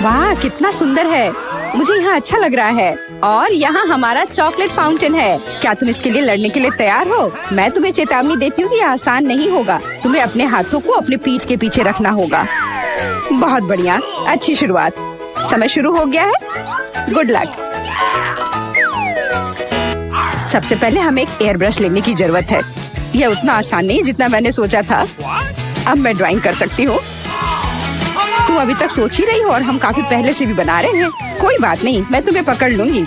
वाह कितना सुंदर है, मुझे यहाँ अच्छा लग रहा है। और यहाँ हमारा चॉकलेट फाउंटेन है। क्या तुम इसके लिए लड़ने के लिए तैयार हो? मैं तुम्हें चेतावनी देती हूँ कि यह आसान नहीं होगा। तुम्हें अपने हाथों को अपने पीठ के पीछे रखना होगा। बहुत बढ़िया, अच्छी शुरुआत। समय शुरू हो गया है। Good luck. सबसे पहले हमें एक एयर ब्रश लेने की जरूरत है। यह उतना आसान नहीं जितना मैंने सोचा था। अब मैं ड्राइंग कर सकती हूँ। तुम अभी तक सोच ही रही हो और हम काफी पहले से भी बना रहे हैं। कोई बात नहीं, मैं तुम्हें पकड़ लूंगी।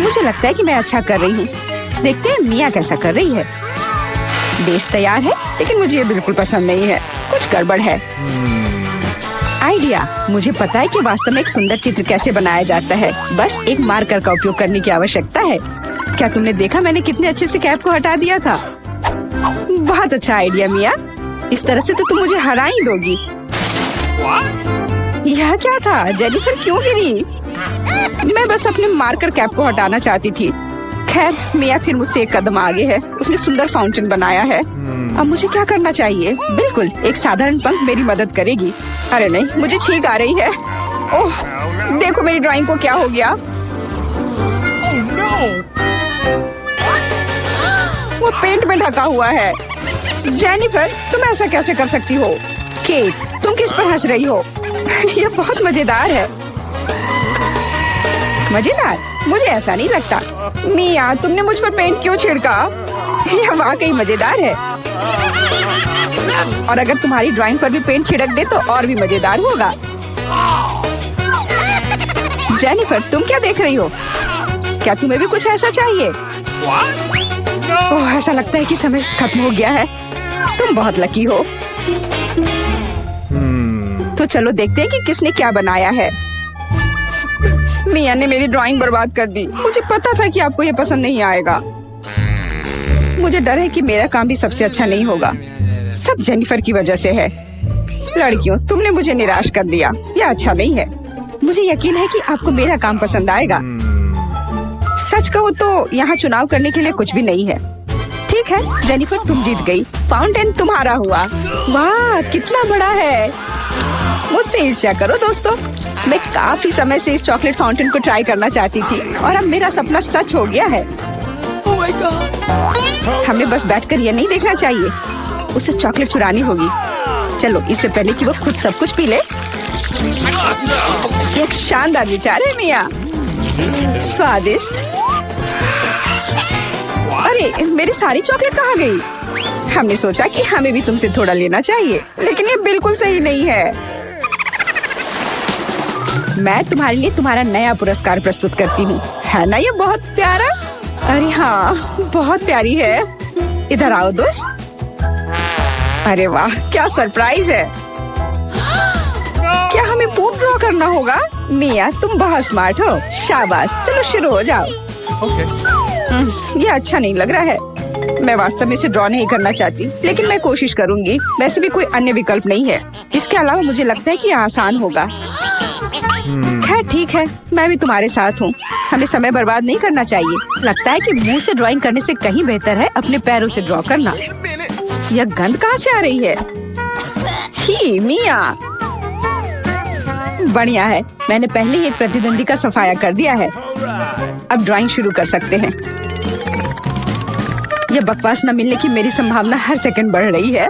मुझे लगता है कि मैं अच्छा कर रही हूँ। देखते हैं मिया कैसा कर रही है। बेस तैयार है, लेकिन मुझे ये बिल्कुल पसंद नहीं है। कुछ गड़बड़ है। आइडिया, मुझे पता है कि वास्तव में एक सुंदर चित्र कैसे बनाया जाता है। बस एक मार्कर का उपयोग करने की आवश्यकता है। क्या तुमने देखा मैंने कितने अच्छे से कैप को हटा दिया था? बहुत अच्छा आइडिया मिया। इस तरह से तो तुम मुझे हरा ही दोगी। यह क्या था? जेनिफर क्यों गिरी? मैं बस अपने मार्कर कैप को हटाना चाहती थी। खैर, मिया फिर मुझसे एक कदम आगे है। उसने सुंदर फाउंटेन बनाया है। अब मुझे क्या करना चाहिए? बिल्कुल, एक साधारण पंख मेरी मदद करेगी। अरे नहीं, मुझे छींक आ रही है। ओह, देखो मेरी ड्राइंग को क्या हो गया। वो पेंट में ढका हुआ है। जेनिफर, तुम ऐसा कैसे कर सकती हो? केट, तुम किस पर हंस रही हो? यह बहुत मजेदार है। मजेदार? मुझे ऐसा नहीं लगता। मिया, तुमने मुझ पर पेंट क्यों छिड़का? यह वाकई मजेदार है। और अगर तुम्हारी ड्राइंग पर भी पेंट छिड़क दे तो और भी मजेदार होगा। जेनिफर, तुम क्या देख रही हो? क्या तुम्हें भी कुछ ऐसा चाहिए? ओह, ऐसा लगता है कि समय खत्म हो गया है। तुम बहुत लकी हो। तो चलो देखते हैं कि किसने क्या बनाया है। मिया ने मेरी ड्राइंग बर्बाद कर दी। मुझे पता था कि आपको ये पसंद नहीं आएगा। मुझे डर है कि मेरा काम भी सबसे अच्छा नहीं होगा। सब जेनिफर की वजह से है। लड़कियों, तुमने मुझे निराश कर दिया। यह अच्छा नहीं है। मुझे यकीन है कि आपको मेरा काम पसंद आएगा। सच कहूँ तो यहाँ चुनाव करने के लिए कुछ भी नहीं है। ठीक है जेनिफर, तुम जीत गई। फाउंटेन तुम्हारा हुआ। वाह, कितना बड़ा है। मुझसे ईर्ष्या करो दोस्तों। मैं काफी समय से इस चॉकलेट फाउंटेन को ट्राई करना चाहती थी और अब मेरा सपना सच हो गया है। Oh my God! हमें बस बैठकर ये नहीं देखना चाहिए। उसे चॉकलेट चुरानी होगी। चलो, इससे पहले कि वो खुद सब कुछ पी ले। एक शानदार विचार है मिया। स्वादिष्ट। अरे, मेरी सारी चॉकलेट कहाँ गई? हमने सोचा कि हमें भी तुमसे थोड़ा लेना चाहिए, लेकिन ये बिल्कुल सही नहीं है। मैं तुम्हारे लिए तुम्हारा नया पुरस्कार प्रस्तुत करती हूँ। है ना ये बहुत प्यारा? अरे हाँ, बहुत प्यारी है। इधर आओ दोस्त। अरे वाह, क्या सरप्राइज है। क्या हमें पूप ड्रॉ करना होगा? मिया, तुम बहुत स्मार्ट हो। शाबाश, चलो शुरू हो जाओ। ये अच्छा नहीं लग रहा है। मैं वास्तव में इसे ड्रॉ नहीं करना चाहती, लेकिन मैं कोशिश करूंगी। वैसे भी कोई अन्य विकल्प नहीं है। इसके अलावा मुझे लगता है कि यह आसान होगा। खैर ठीक है, मैं भी तुम्हारे साथ हूँ। हमें समय बर्बाद नहीं करना चाहिए। लगता है कि मुंह से ड्राइंग करने से कहीं बेहतर है अपने पैरों से ड्रॉ करना। यह गंध कहाँ से आ रही है? छी मिया। बढ़िया है, मैंने पहले ही एक प्रतिद्वंदी का सफाया कर दिया है। अब ड्राइंग शुरू कर सकते हैं। यह बकवास न मिलने की मेरी संभावना हर सेकंड बढ़ रही है।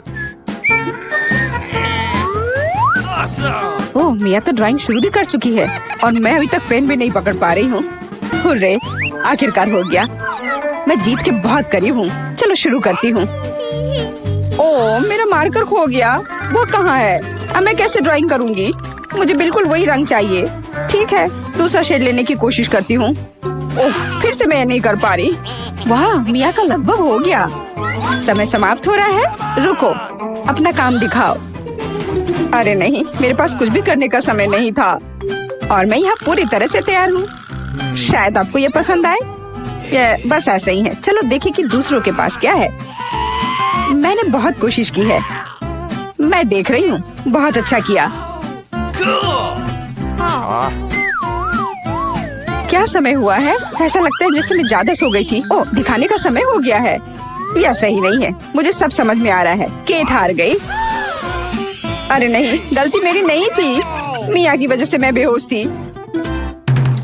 ओह, मिया तो ड्राइंग शुरू भी कर चुकी है और मैं अभी तक पेन भी नहीं पकड़ पा रही हूँ। हुर्रे, आखिरकार हो गया। मैं जीत के बहुत करीब हूँ। चलो शुरू करती हूँ। ओह, मेरा मार्कर खो गया। वो कहाँ है? अब मैं कैसे ड्राइंग करूँगी? मुझे बिल्कुल वही रंग चाहिए। ठीक है, दूसरा शेड लेने की कोशिश करती हूँ। ओह, फिर से मैं नहीं कर पा रही। वाह, मिया का लगभग हो गया। समय समाप्त हो रहा है। रुको, अपना काम दिखाओ। अरे नहीं, मेरे पास कुछ भी करने का समय नहीं था और मैं यहाँ पूरी तरह से तैयार हूँ। शायद आपको ये पसंद आए। ये बस ऐसे ही है। चलो देखें कि दूसरों के पास क्या है। मैंने बहुत कोशिश की है। मैं देख रही हूँ। बहुत अच्छा किया। क्या समय हुआ है? ऐसा लगता है जैसे मैं ज्यादा सो गई थी। ओह, दिखाने का समय हो गया है। यह सही नहीं है। मुझे सब समझ में आ रहा है। केट हार गई। अरे नहीं, गलती मेरी नहीं थी। मिया की वजह से मैं बेहोश थी।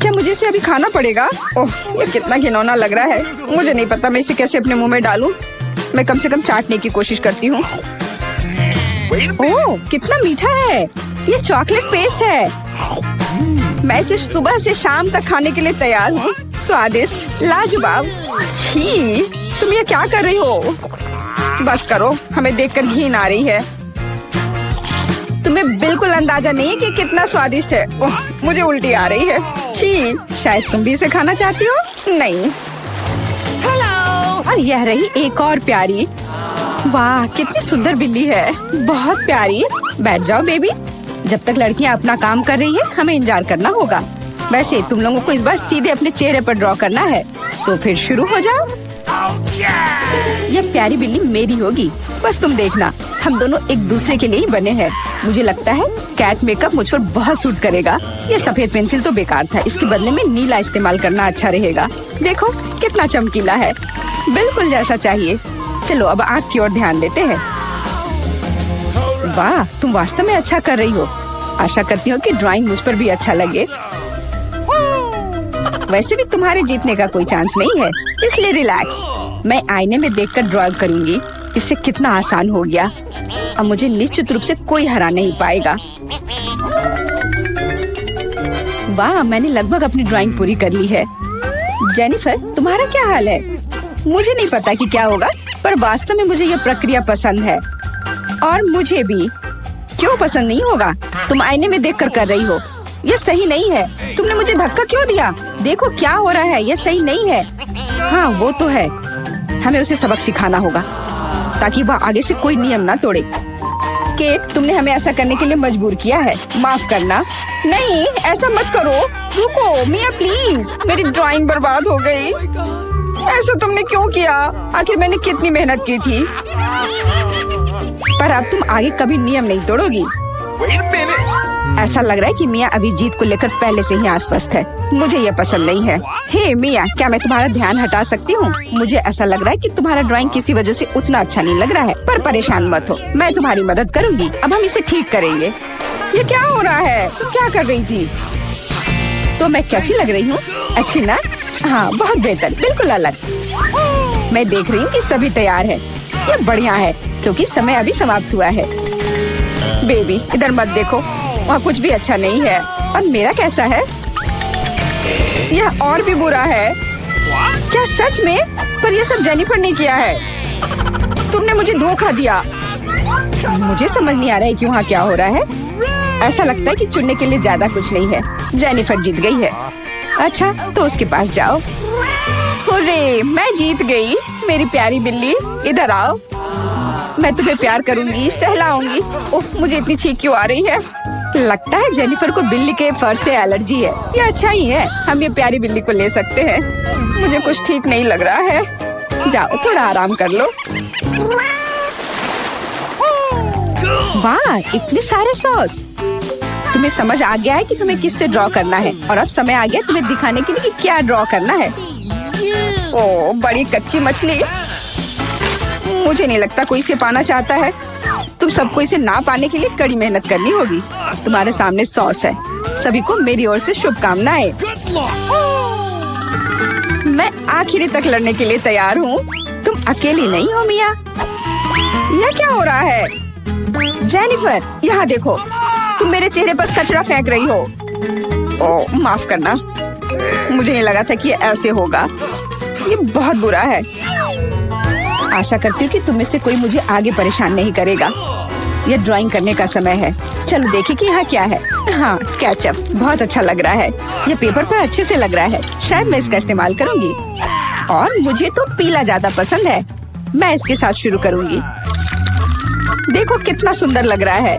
क्या मुझे इसे अभी खाना पड़ेगा? ओह, ये कितना घिनौना लग रहा है। मुझे नहीं पता मैं इसे कैसे अपने मुंह में डालूं। मैं कम से कम चाटने की कोशिश करती हूँ। ओह, कितना मीठा है। ये चॉकलेट पेस्ट है। मैं इसे सुबह से शाम तक खाने के लिए तैयार हूँ। स्वादिष्ट, लाजवाब। छी, तुम ये क्या कर रही हो? बस करो, हमें देखकर घिन आ रही है। तुम्हें बिल्कुल अंदाजा नहीं है कि कितना स्वादिष्ट है। ओह, मुझे उल्टी आ रही है। छी, शायद तुम भी इसे खाना चाहती हो? नहीं। और यह रही एक और प्यारी। वाह, कितनी सुंदर बिल्ली है, बहुत प्यारी। बैठ जाओ बेबी। जब तक लड़कियां अपना काम कर रही है, हमें इंतजार करना होगा। वैसे तुम लोगों को इस बार सीधे अपने चेहरे पर ड्रॉ करना है, तो फिर शुरू हो जाओ। यह प्यारी बिल्ली मेरी होगी, बस तुम देखना। हम दोनों एक दूसरे के लिए ही बने हैं। मुझे लगता है कैट मेकअप मुझ पर बहुत सूट करेगा। ये सफेद पेंसिल तो बेकार था, इसके बदले में नीला इस्तेमाल करना अच्छा रहेगा। देखो कितना चमकीला है, बिल्कुल जैसा चाहिए। चलो अब आँख की ओर ध्यान देते हैं। वाह, तुम वास्तव में अच्छा कर रही हो। आशा करती हूँ कि ड्राइंग मुझ पर भी अच्छा लगे। वैसे भी तुम्हारे जीतने का कोई चांस नहीं है, इसलिए रिलैक्स। मैं आईने में देखकर ड्रॉ करूंगी। इससे कितना आसान हो गया। अब मुझे निश्चित रूप से कोई हरा नहीं पाएगा। वाह, मैंने लगभग अपनी ड्राइंग पूरी कर ली है। जेनिफर, तुम्हारा क्या हाल है? मुझे नहीं पता कि क्या होगा, पर वास्तव में मुझे यह प्रक्रिया पसंद है। और मुझे भी। क्यों पसंद नहीं होगा? तुम आईने में देखकर कर रही हो। यह सही नहीं है। तुमने मुझे धक्का क्यों दिया? देखो क्या हो रहा है, यह सही नहीं है। हाँ, वो तो है। हमें उसे सबक सिखाना होगा ताकि वह आगे से कोई नियम ना तोड़े। केट, तुमने हमें ऐसा करने के लिए मजबूर किया है। माफ करना। नहीं, ऐसा मत करो। रुको मिया, प्लीज। मेरी ड्राइंग बर्बाद हो गई। ऐसा तुमने क्यों किया? आखिर मैंने कितनी मेहनत की थी। पर अब तुम आगे कभी नियम नहीं तोड़ोगी। ऐसा लग रहा है कि मिया अभी जीत को लेकर पहले से ही आश्वस्त है। मुझे यह पसंद नहीं है। हे मिया, क्या मैं तुम्हारा ध्यान हटा सकती हूँ? मुझे ऐसा लग रहा है कि तुम्हारा ड्राइंग किसी वजह से उतना अच्छा नहीं लग रहा है, पर परेशान मत हो, मैं तुम्हारी मदद करूँगी। अब हम इसे ठीक करेंगे। ये क्या हो रहा है? तुम क्या कर रही थी? तो मैं कैसी लग रही हूँ? अच्छी ना? हाँ, बहुत बेहतर, बिल्कुल अलग। मैं देख रही हूँ कि सभी तैयार है। ये बढ़िया है, क्योंकि समय अभी समाप्त हुआ है। बेबी, इधर मत देखो, वहाँ कुछ भी अच्छा नहीं है। और मेरा कैसा है? यह और भी बुरा है। क्या सच में? पर यह सब जेनिफर ने किया है। तुमने मुझे धोखा दिया। मुझे समझ नहीं आ रहा है कि वहाँ क्या हो रहा है। ऐसा लगता है कि चुनने के लिए ज्यादा कुछ नहीं है। जेनिफर जीत गई है। अच्छा, तो उसके पास जाओ। हुर्रे, मैं जीत गई। मेरी प्यारी बिल्ली, इधर आओ। मैं तुम्हें प्यार करूंगी, सहलाऊंगी। ओह, मुझे इतनी छींक क्यों आ रही है? लगता है जेनिफर को बिल्ली के फर से एलर्जी है। ये अच्छा ही है, हम ये प्यारी बिल्ली को ले सकते हैं। मुझे कुछ ठीक नहीं लग रहा है। जाओ, थोड़ा आराम कर लो। वाह, इतने सारे सॉस। तुम्हें समझ आ गया है कि तुम्हें किससे ड्रॉ करना है, और अब समय आ गया तुम्हें दिखाने के लिए कि क्या ड्रॉ करना है। ओह, बड़ी कच्ची मछली। मुझे नहीं लगता कोई इसे पाना चाहता है। तुम सबको इसे ना पाने के लिए कड़ी मेहनत करनी होगी। तुम्हारे सामने सॉस है। सभी को मेरी ओर से शुभकामनाएं। मैं आखिरी तक लड़ने के लिए तैयार हूँ। तुम अकेली नहीं हो मिया। यह क्या हो रहा है? जेनिफर, यहाँ देखो, तुम मेरे चेहरे पर कचरा फेंक रही हो। ओह, माफ करना, मुझे नहीं लगा था कि ऐसे होगा। ये बहुत बुरा है। आशा करती हूँ कि तुम में से कोई मुझे आगे परेशान नहीं करेगा। यह ड्राइंग करने का समय है। चलो देखिए कि यहाँ क्या है। हाँ, केचप बहुत अच्छा लग रहा है। यह पेपर पर अच्छे से लग रहा है। शायद मैं इसका इस्तेमाल करूँगी। और मुझे तो पीला ज्यादा पसंद है। मैं इसके साथ शुरू करूँगी। देखो कितना सुंदर लग रहा है,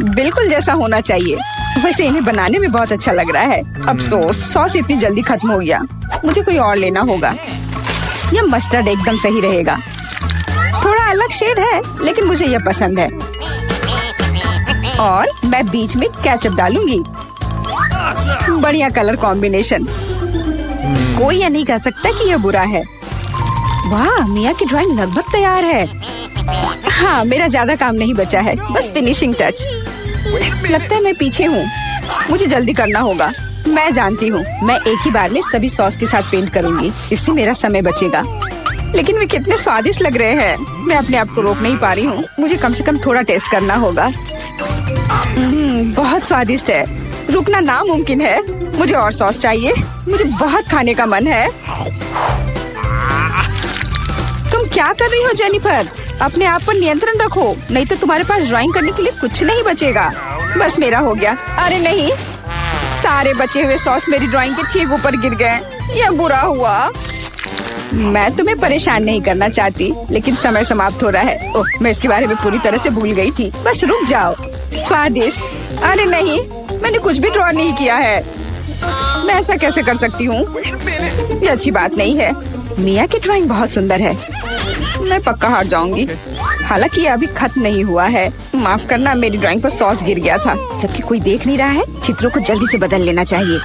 बिल्कुल जैसा होना चाहिए। वैसे इन्हें बनाने में बहुत अच्छा लग रहा है। अफसोस, सॉस इतनी जल्दी खत्म हो गया। मुझे कोई और लेना होगा। यह मस्टर्ड एकदम सही रहेगा। थोड़ा अलग शेड है, लेकिन मुझे यह पसंद है। और मैं बीच में केचप डालूंगी। बढ़िया कलर कॉम्बिनेशन। कोई यह नहीं कह सकता कि यह बुरा है। वाह, मिया की ड्राइंग लगभग तैयार है। हाँ, मेरा ज्यादा काम नहीं बचा है, बस फिनिशिंग टच। लगता है मैं पीछे हूँ, मुझे जल्दी करना होगा। मैं जानती हूँ, मैं एक ही बार में सभी सॉस के साथ पेंट करूँगी, इससे मेरा समय बचेगा। लेकिन वे कितने स्वादिष्ट लग रहे हैं, मैं अपने आप को रोक नहीं पा रही हूँ। मुझे कम से कम थोड़ा टेस्ट करना होगा। बहुत स्वादिष्ट है, रुकना नामुमकिन है। मुझे और सॉस चाहिए, मुझे बहुत खाने का मन है। तुम क्या कर रही हो जेनिफर? अपने आप पर नियंत्रण रखो, नहीं तो तुम्हारे पास ड्राइंग करने के लिए कुछ नहीं बचेगा। बस मेरा हो गया। अरे नहीं, सारे बचे हुए सॉस मेरी ड्राइंग के ठीक ऊपर गिर गए। यह बुरा हुआ। मैं तुम्हें परेशान नहीं करना चाहती, लेकिन समय समाप्त हो रहा है। ओह, मैं इसके बारे में पूरी तरह से भूल गई थी। बस रुक जाओ। स्वादिष्ट। अरे नहीं, मैंने कुछ भी ड्रॉ नहीं किया है। मैं ऐसा कैसे कर सकती हूँ? ये अच्छी बात नहीं है। मिया की ड्राइंग बहुत सुंदर है, मैं पक्का हार जाऊंगी। हालांकि ये अभी खत्म नहीं हुआ है। माफ करना, मेरी ड्राइंग पर सॉस गिर गया था। जबकि कोई देख नहीं रहा है, चित्रों को जल्दी से बदल लेना चाहिए।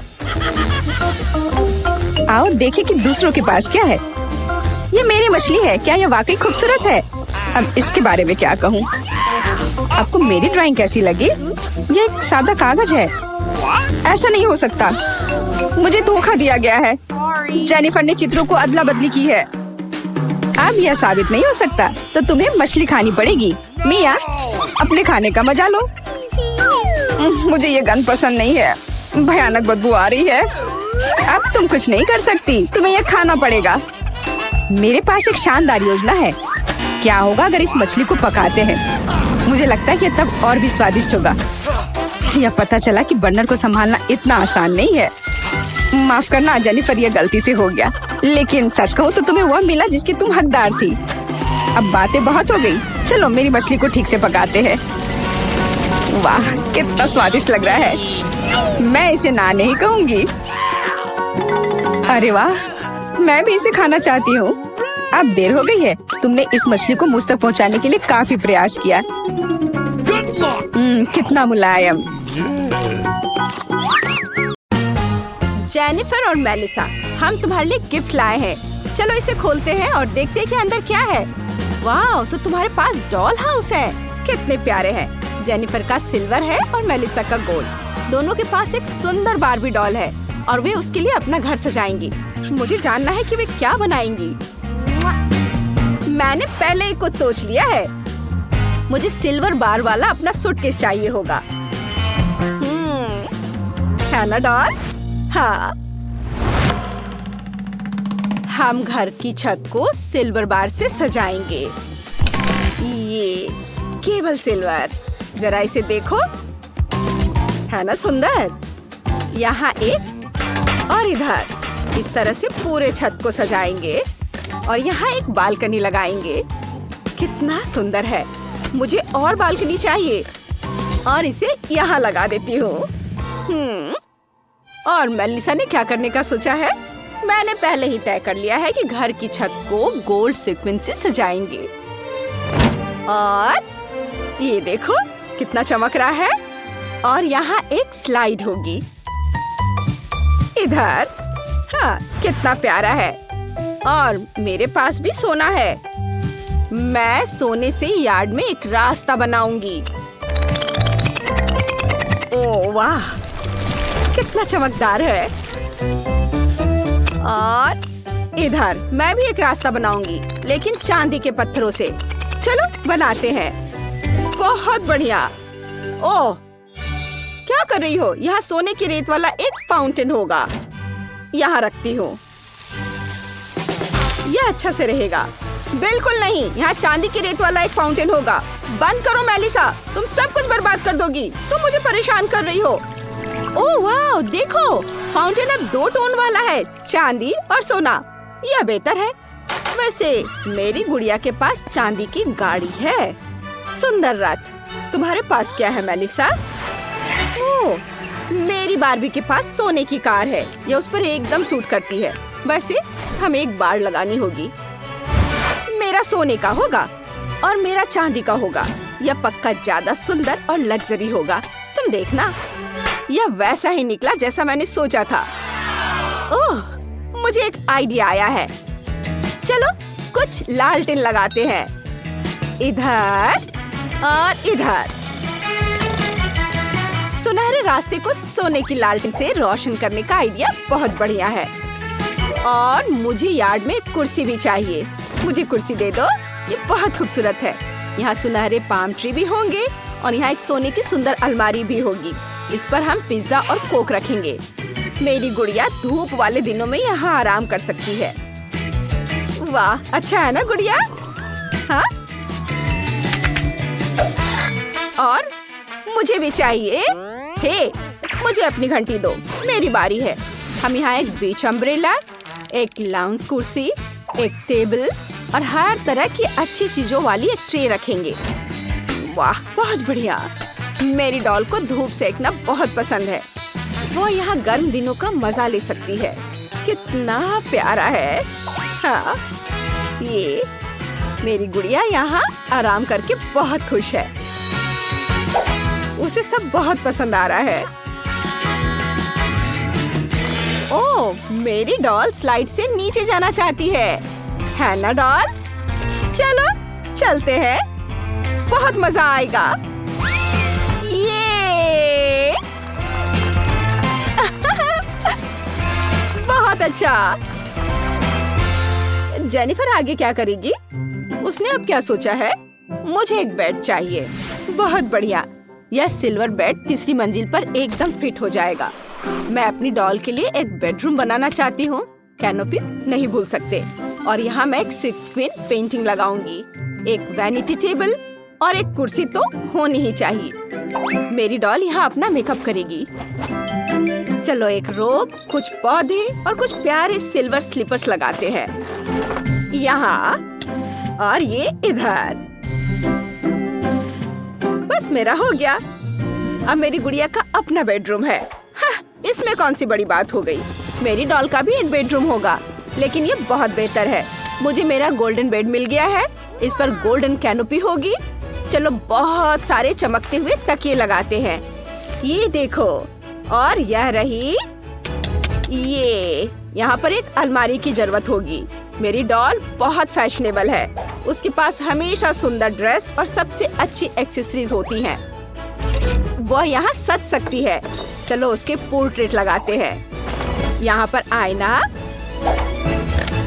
आओ देखें कि दूसरों के पास क्या है। ये मेरी मछली है, क्या ये वाकई खूबसूरत है? अब इसके बारे में क्या कहूँ? आपको मेरी ड्राइंग कैसी लगी? ये एक सादा कागज है। ऐसा नहीं हो सकता, मुझे धोखा दिया गया है। जेनिफर ने चित्रों को अदला बदली की है। अब यह साबित नहीं हो सकता, तो तुम्हें मछली खानी पड़ेगी। मिया, अपने खाने का मजा लो। मुझे ये गंध पसंद नहीं है, भयानक बदबू आ रही है। अब तुम कुछ नहीं कर सकती, तुम्हें यह खाना पड़ेगा। मेरे पास एक शानदार योजना है। क्या होगा अगर इस मछली को पकाते हैं? मुझे लगता है कि तब और भी स्वादिष्ट होगा। यह पता चला कि बर्नर को संभालना इतना आसान नहीं है। माफ करना जेनिफर, यह गलती से हो गया। लेकिन सच कहूँ तो तुम्हें वह मिला जिसकी तुम हकदार थी। अब बातें बहुत हो गई, चलो मेरी मछली को ठीक से पकाते हैं। वाह, कितना स्वादिष्ट लग रहा है। मैं इसे ना नहीं कहूँगी। अरे वाह, मैं भी इसे खाना चाहती हूँ। अब देर हो गई है। तुमने इस मछली को मुझ तक पहुँचाने के लिए काफी प्रयास किया। कितना मुलायम। जेनिफर और मेलिसा, हम तुम्हारे लिए गिफ्ट लाए हैं। चलो इसे खोलते हैं और देखते हैं कि अंदर क्या है। वाह, तो तुम्हारे पास डॉल हाउस है। कितने प्यारे हैं। जेनिफर का सिल्वर है और मेलिसा का गोल्ड। दोनों के पास एक सुंदर बार्बी डॉल है और वे उसके लिए अपना घर सजाएंगी। मुझे जानना है कि वे क्या बनाएंगी। मैंने पहले ही कुछ सोच लिया है। मुझे सिल्वर बार वाला अपना सूटकेस चाहिए होगा। है ना डॉल? हाँ, हम घर की छत को सिल्वर बार से सजाएंगे। ये केवल सिल्वर। जरा इसे देखो, है ना सुंदर? यहाँ एक और इधर। इस तरह से पूरे छत को सजाएंगे और यहाँ एक बालकनी लगाएंगे। कितना सुंदर है। मुझे और बालकनी चाहिए और इसे यहाँ लगा देती हूँ। और मेलिसा ने क्या करने का सोचा है? मैंने पहले ही तय कर लिया है कि घर की छत को गोल्ड सीक्वेंस से सजाएंगे। और ये देखो कितना चमक रहा है। और यहाँ एक स्लाइड होगी इधर। हाँ, कितना प्यारा है। और मेरे पास भी सोना है। मैं सोने से यार्ड में एक रास्ता बनाऊंगी। ओह वाह, कितना चमकदार है। और इधर मैं भी एक रास्ता बनाऊंगी, लेकिन चांदी के पत्थरों से। चलो बनाते हैं। बहुत बढ़िया। ओह, क्या कर रही हो? यहाँ सोने की रेत वाला एक फाउंटेन होगा। यहाँ रखती हूँ। यह अच्छा से रहेगा। बिल्कुल नहीं, यहाँ चांदी की रेत वाला एक फाउंटेन होगा। बंद करो मेलिसा, तुम सब कुछ बर्बाद कर दोगी। तुम मुझे परेशान कर रही हो। ओह वाह, देखो फाउंटेन अब 2 टोन वाला है, चांदी और सोना। यह बेहतर है। वैसे मेरी गुड़िया के पास चांदी की गाड़ी है, सुंदर रथ। तुम्हारे पास क्या है मेलिसा? ओह, मेरी बार्बी के पास सोने की कार है। यह उस पर एकदम सूट करती है। वैसे हमें एक बाड़ लगानी होगी। मेरा सोने का होगा और मेरा चांदी का होगा। यह पक्का ज्यादा सुंदर और लग्जरी होगा। तुम देखना, यह वैसा ही निकला जैसा मैंने सोचा था। ओह, मुझे एक आइडिया आया है। चलो कुछ लालटेन लगाते हैं। इधर और इधर। सुनहरे रास्ते को सोने की लालटेन से रोशन करने का आइडिया बहुत बढ़िया है। और मुझे यार्ड में एक कुर्सी भी चाहिए। मुझे कुर्सी दे दो, ये बहुत खूबसूरत है। यहाँ सुनहरे पाम ट्री भी होंगे और यहाँ एक सोने की सुंदर अलमारी भी होगी। इस पर हम पिज्जा और कोक रखेंगे। मेरी गुड़िया धूप वाले दिनों में यहाँ आराम कर सकती है। वाह, अच्छा है ना गुड़िया? हाँ? और मुझे भी चाहिए। हे, मुझे अपनी घंटी दो, मेरी बारी है। हम यहाँ एक बीच अम्ब्रेला, एक लाउंज कुर्सी, एक टेबल और हर तरह की अच्छी चीजों वाली एक ट्रे रखेंगे। वाह, बहुत बढ़िया। मेरी डॉल को धूप सेकना बहुत पसंद है। वो यहाँ गर्म दिनों का मजा ले सकती है। कितना प्यारा है। हाँ, ये मेरी गुड़िया यहाँ आराम करके बहुत खुश है। उसे सब बहुत पसंद आ रहा है। ओह, मेरी डॉल स्लाइड से नीचे जाना चाहती है ना डॉल? चलो चलते हैं, बहुत मजा आएगा। ये बहुत अच्छा। जेनिफर आगे क्या करेगी? उसने अब क्या सोचा है? मुझे एक बेड चाहिए। बहुत बढ़िया, यह सिल्वर बेड तीसरी मंजिल पर एकदम फिट हो जाएगा। मैं अपनी डॉल के लिए एक बेडरूम बनाना चाहती हूँ। कैनोपी नहीं भूल सकते। और यहाँ मैं एक स्क्रीन पेंटिंग लगाऊंगी। एक वैनिटी टेबल और एक कुर्सी तो होनी ही चाहिए। मेरी डॉल यहाँ अपना मेकअप करेगी। चलो एक रोब, कुछ पौधे और कुछ प्यारे सिल्वर स्लीपर्स लगाते हैं यहाँ और ये इधर। बस मेरा हो गया। अब मेरी गुड़िया का अपना बेडरूम है। हाँ, इसमें कौन सी बड़ी बात हो गई। मेरी डॉल का भी एक बेडरूम होगा, लेकिन ये बहुत बेहतर है। मुझे मेरा गोल्डन बेड मिल गया है। इस पर गोल्डन कैनोपी होगी। चलो बहुत सारे चमकते हुए तकिए लगाते हैं। ये देखो, और यह रही ये। यहाँ पर एक अलमारी की जरूरत होगी। मेरी डॉल बहुत फैशनेबल है। उसके पास हमेशा सुंदर ड्रेस और सबसे अच्छी एक्सेसरीज होती हैं। वो यहाँ सज सकती है। चलो उसके पोर्ट्रेट लगाते हैं। यहाँ पर आईना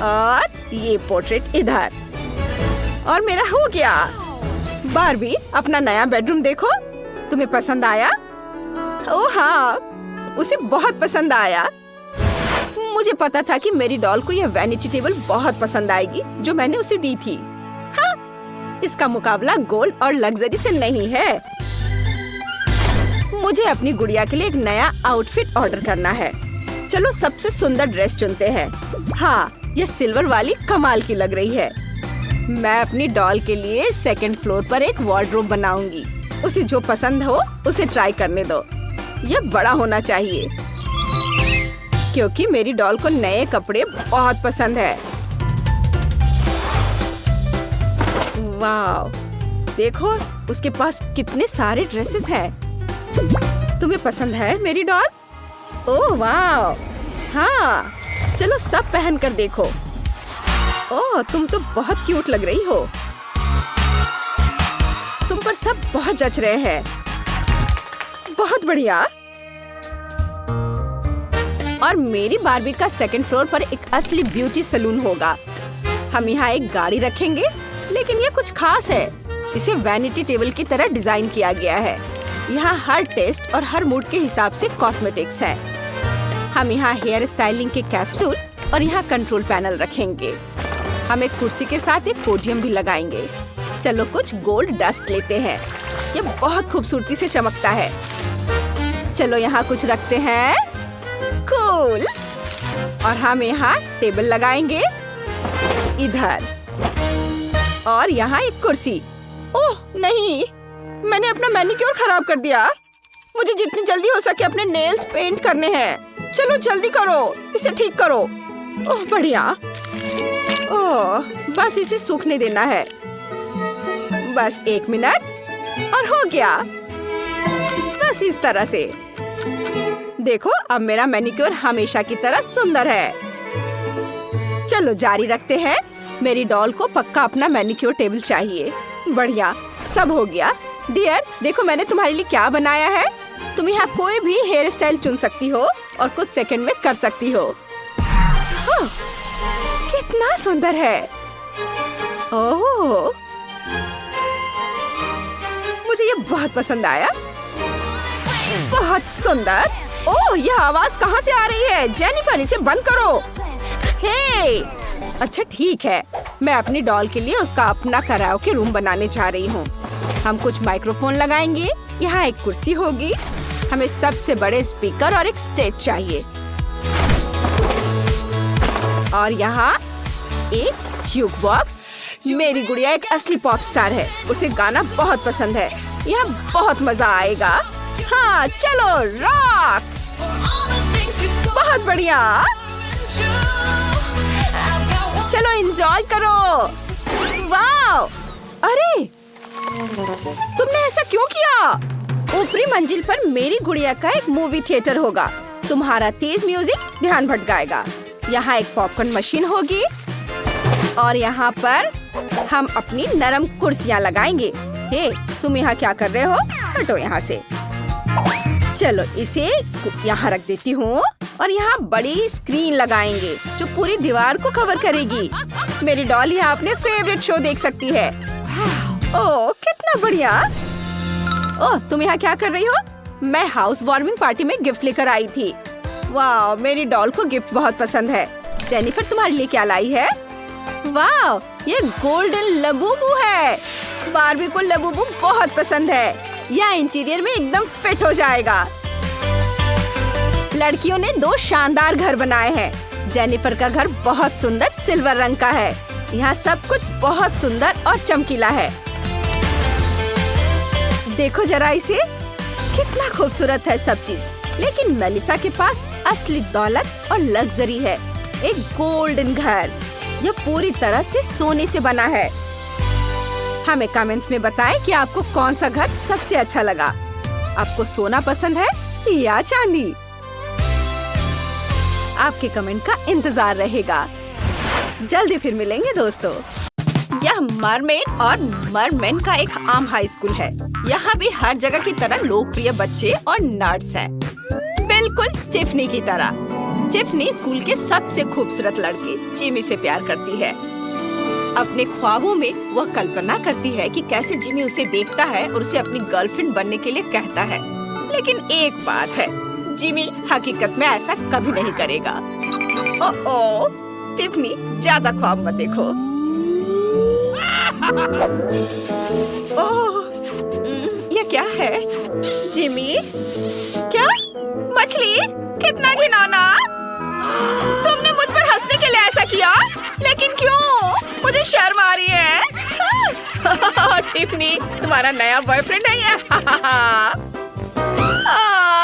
और ये पोर्ट्रेट इधर। और मेरा हो गया। बारबी, अपना नया बेडरूम देखो, तुम्हें पसंद आया? ओह हाँ, उसे बहुत पसंद आया। मुझे पता था कि मेरी डॉल को यह वैनिटी टेबल बहुत पसंद आएगी जो मैंने उसे दी थी। हाँ, इसका मुकाबला गोल्ड और लग्जरी से नहीं है। मुझे अपनी गुड़िया के लिए एक नया आउटफिट ऑर्डर करना है। चलो सबसे सुंदर ड्रेस चुनते हैं। हाँ, ये सिल्वर वाली कमाल की लग रही है। मैं अपनी डॉल के लिए सेकंड फ्लोर पर एक वार्डरोब बनाऊंगी। उसे जो पसंद हो उसे ट्राई करने दो। यह बड़ा होना चाहिए क्योंकि मेरी डॉल को नए कपड़े बहुत पसंद है। वाव, देखो उसके पास कितने सारे ड्रेसेस हैं। तुम्हें पसंद है मेरी डॉल? ओह वाव, हाँ, चलो सब पहन कर देखो। ओह, तुम तो बहुत क्यूट लग रही हो। तुम पर सब बहुत जच रहे हैं। बहुत बढ़िया। और मेरी बारबी का सेकंड फ्लोर पर एक असली ब्यूटी सैलून होगा। हम यहाँ एक गाड़ी रखेंगे, लेकिन ये कुछ खास है। इसे वैनिटी टेबल की तरह डिजाइन किया गया है। यहाँ हर टेस्ट और हर मूड के हिसाब से कॉस्मेटिक्स हैं। हम यहाँ हेयर स्टाइलिंग के कैप्सूल और यहाँ कंट्रोल पैनल रखेंगे। हम एक कुर्सी के साथ एक पोडियम भी लगाएंगे। चलो कुछ गोल्ड डस्ट लेते हैं। ये बहुत खूबसूरती से चमकता है। चलो यहाँ कुछ रखते हैं। कूल। और हम यहाँ टेबल लगाएंगे इधर और यहाँ एक कुर्सी। ओह नहीं, मैंने अपना मैनिक्योर खराब कर दिया। मुझे जितनी जल्दी हो सके अपने नेल्स पेंट करने हैं। चलो जल्दी करो, इसे ठीक करो। ओह बढ़िया। ओह, बस इसे सूखने देना है। बस 1 मिनट और हो गया। बस इस तरह से। देखो, अब मेरा मैनिक्योर हमेशा की तरह सुंदर है। चलो जारी रखते हैं। मेरी डॉल को पक्का अपना मैनिक्योर टेबल चाहिए। बढ़िया, सब हो गया। डियर, देखो मैंने तुम्हारे लिए क्या बनाया है। तुम यहाँ कोई भी हेयर स्टाइल चुन सकती हो और कुछ सेकंड में कर सकती हो। कितना सुंदर है। ओह, मुझे ये बहुत पसंद आया। बहुत सुंदर। ओह, यह आवाज कहाँ से आ रही है? जेनिफर, इसे बंद करो। हे, अच्छा ठीक है, मैं अपनी डॉल के लिए उसका अपना कराओके रूम बनाने जा रही हूँ। हम कुछ माइक्रोफोन लगाएंगे, यहाँ एक कुर्सी होगी, हमें सबसे बड़े स्पीकर और एक स्टेज चाहिए, और यहाँ एक ज्यूक बॉक्स। मेरी गुड़िया एक असली पॉप स्टार है, उसे गाना बहुत पसंद है। यहाँ बहुत मजा आएगा। हाँ चलो, रॉक। बहुत बढ़िया, चलो एंजॉय करो। वाव, अरे तुमने ऐसा क्यों किया? ऊपरी मंजिल पर मेरी गुड़िया का एक मूवी थिएटर होगा। तुम्हारा तेज म्यूजिक ध्यान भटकाएगा। यहाँ एक पॉपकॉर्न मशीन होगी और यहाँ पर हम अपनी नरम कुर्सियाँ लगाएंगे। हे, तुम यहाँ क्या कर रहे हो? हटो यहाँ से। चलो इसे यहाँ रख देती हूँ और यहाँ बड़ी स्क्रीन लगाएंगे जो पूरी दीवार को कवर करेगी। मेरी डॉल यहाँ अपने फेवरेट शो देख सकती है। ओह, कितना बढ़िया। ओह, तुम यहाँ क्या कर रही हो? मैं हाउस वार्मिंग पार्टी में गिफ्ट लेकर आई थी। वाह, मेरी डॉल को गिफ्ट बहुत पसंद है। जेनिफर, तुम्हारे लिए क्या लाई है? वाह, ये गोल्डन लबूबू है। बार्बी को लबूबू बहुत पसंद है। यह इंटीरियर में एकदम फिट हो जाएगा। लड़कियों ने 2 शानदार घर बनाए हैं। जेनिफर का घर बहुत सुंदर सिल्वर रंग का है। यहाँ सब कुछ बहुत सुंदर और चमकीला है। देखो जरा इसे, कितना खूबसूरत है सब चीज। लेकिन मेलिसा के पास असली दौलत और लग्जरी है। एक गोल्डन घर, यह पूरी तरह से सोने से बना है। हमें कमेंट्स में बताएं कि आपको कौन सा घर सबसे अच्छा लगा। आपको सोना पसंद है या चांदी? आपके कमेंट का इंतजार रहेगा। जल्दी फिर मिलेंगे दोस्तों। यह मरमेड और मरमेन का एक आम हाई स्कूल है। यहाँ भी हर जगह की तरह लोकप्रिय बच्चे और नर्ड्स हैं। बिल्कुल टिफनी की तरह। टिफनी स्कूल के सबसे खूबसूरत लड़के जिमी से प्यार करती है। अपने ख्वाबों में वह कल्पना करती है कि कैसे जिमी उसे देखता है और उसे अपनी गर्लफ्रेंड बनने के लिए कहता है। लेकिन एक बात है, जिमी हकीकत में ऐसा कभी नहीं करेगा। ओह, टिफनी, ज्यादा ख्वाब मत देखो। ओह, ये क्या है? जिमी, क्या? मछली? कितना घिनौना! तुमने मुझ पर हंसने के लिए ऐसा किया, लेकिन क्यों? मुझे शर्म आ रही है। टिफनी, तुम्हारा नया बॉयफ्रेंड है ये?